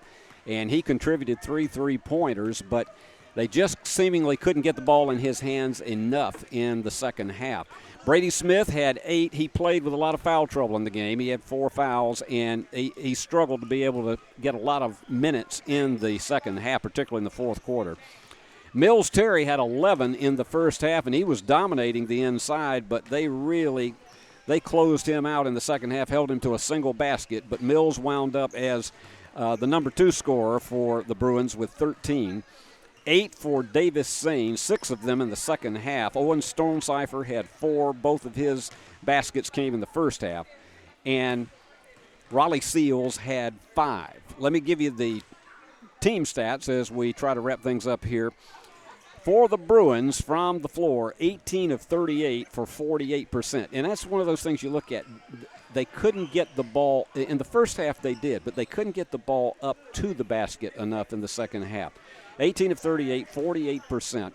and he contributed 3 3-pointers, but they just seemingly couldn't get the ball in his hands enough in the second half. Brady Smith had 8. He played with a lot of foul trouble in the game. He had 4 fouls, and he struggled to be able to get a lot of minutes in the second half, particularly in the fourth quarter. Mills Terry had 11 in the first half, and he was dominating the inside, but they closed him out in the second half, held him to a single basket, but Mills wound up as the number 2 scorer for the Bruins with 13. 8 for Davis Sane, 6 of them in the second half. Owen Stonecipher had 4. Both of his baskets came in the first half. And Raleigh Seals had 5. Let me give you the team stats as we try to wrap things up here. For the Bruins, from the floor, 18 of 38 for 48%. And that's one of those things you look at. They couldn't get the ball. In the first half they did, but they couldn't get the ball up to the basket enough in the second half. 18 of 38, 48%.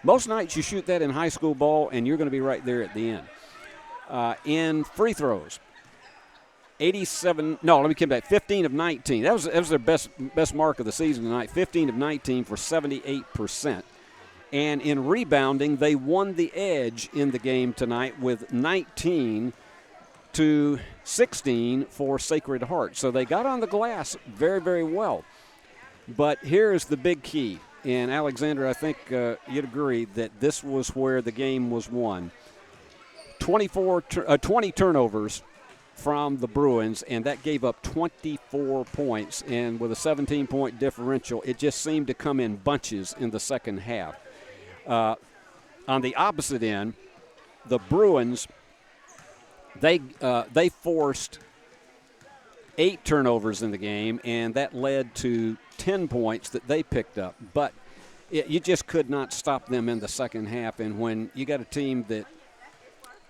Most nights you shoot that in high school ball, and you're going to be right there at the end. In free throws, 15 of 19. That was their best mark of the season tonight, 15 of 19 for 78%. And in rebounding, they won the edge in the game tonight with 19 to 16 for Sacred Heart. So they got on the glass very, very well. But here's the big key. and Alexander, I think you'd agree that this was where the game was won. 20 turnovers from the Bruins, and that gave up 24 points. And with a 17-point differential, it just seemed to come in bunches in the second half. On the opposite end, the Bruins, they forced 8 turnovers in the game, and that led to 10 points that they picked up. But you just could not stop them in the second half. And when you got a team that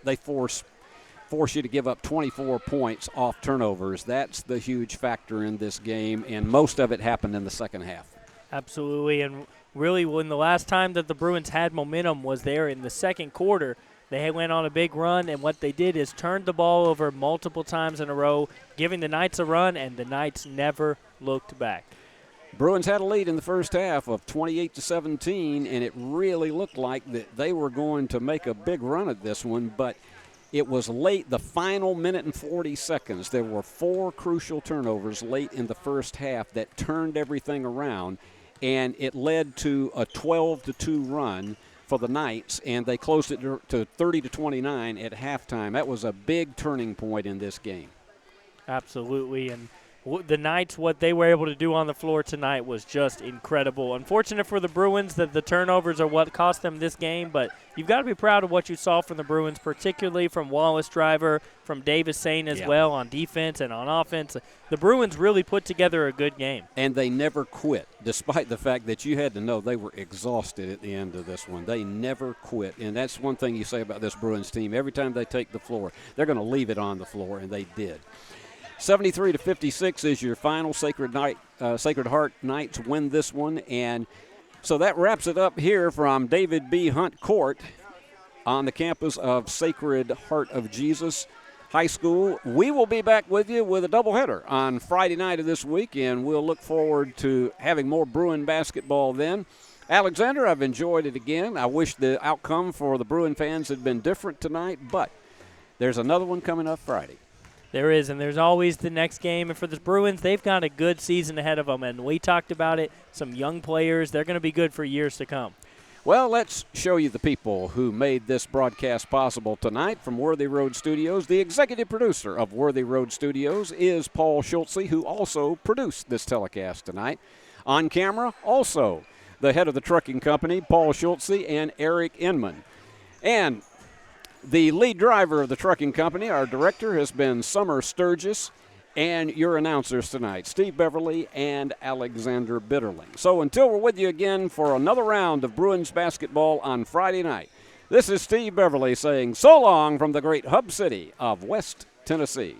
they force you to give up 24 points off turnovers, that's the huge factor in this game, and most of it happened in the second half. Absolutely, and really when the last time that the Bruins had momentum was there in the second quarter. They went on a big run, and what they did is turned the ball over multiple times in a row, giving the Knights a run, and the Knights never looked back. Bruins had a lead in the first half of 28-17, and it really looked like that they were going to make a big run at this one, but it was late, the final minute and 40 seconds. There were 4 crucial turnovers late in the first half that turned everything around, and it led to a 12-2 run for the Knights, and they closed it to 30-29 at halftime. That was a big turning point in this game. Absolutely, and the Knights, what they were able to do on the floor tonight was just incredible. Unfortunate for the Bruins that the turnovers are what cost them this game, but you've got to be proud of what you saw from the Bruins, particularly from Wallace Driver, from Davis Sane as well on defense and on offense. The Bruins really put together a good game. And they never quit, despite the fact that you had to know they were exhausted at the end of this one. They never quit, and that's one thing you say about this Bruins team. Every time they take the floor, they're going to leave it on the floor, and they did. 73-56 is your final. Sacred Heart Knights win this one. And so that wraps it up here from David B. Hunt Court on the campus of Sacred Heart of Jesus High School. We will be back with you with a doubleheader on Friday night of this week, and we'll look forward to having more Bruin basketball then. Alexander, I've enjoyed it again. I wish the outcome for the Bruin fans had been different tonight, but there's another one coming up Friday. There is, and there's always the next game. And for the Bruins, they've got a good season ahead of them, and we talked about it. Some young players, they're going to be good for years to come. Well, let's show you the people who made this broadcast possible tonight from Worthy Road Studios. The executive producer of Worthy Road Studios is Paul Schultze, who also produced this telecast tonight. On camera, also the head of the trucking company, Paul Schultze, and Eric Inman. And the lead driver of the trucking company, our director, has been Summer Sturgis, and your announcers tonight, Steve Beverly and Alexander Bitterling. So until we're with you again for another round of Bruins basketball on Friday night, this is Steve Beverly saying so long from the great hub city of West Tennessee.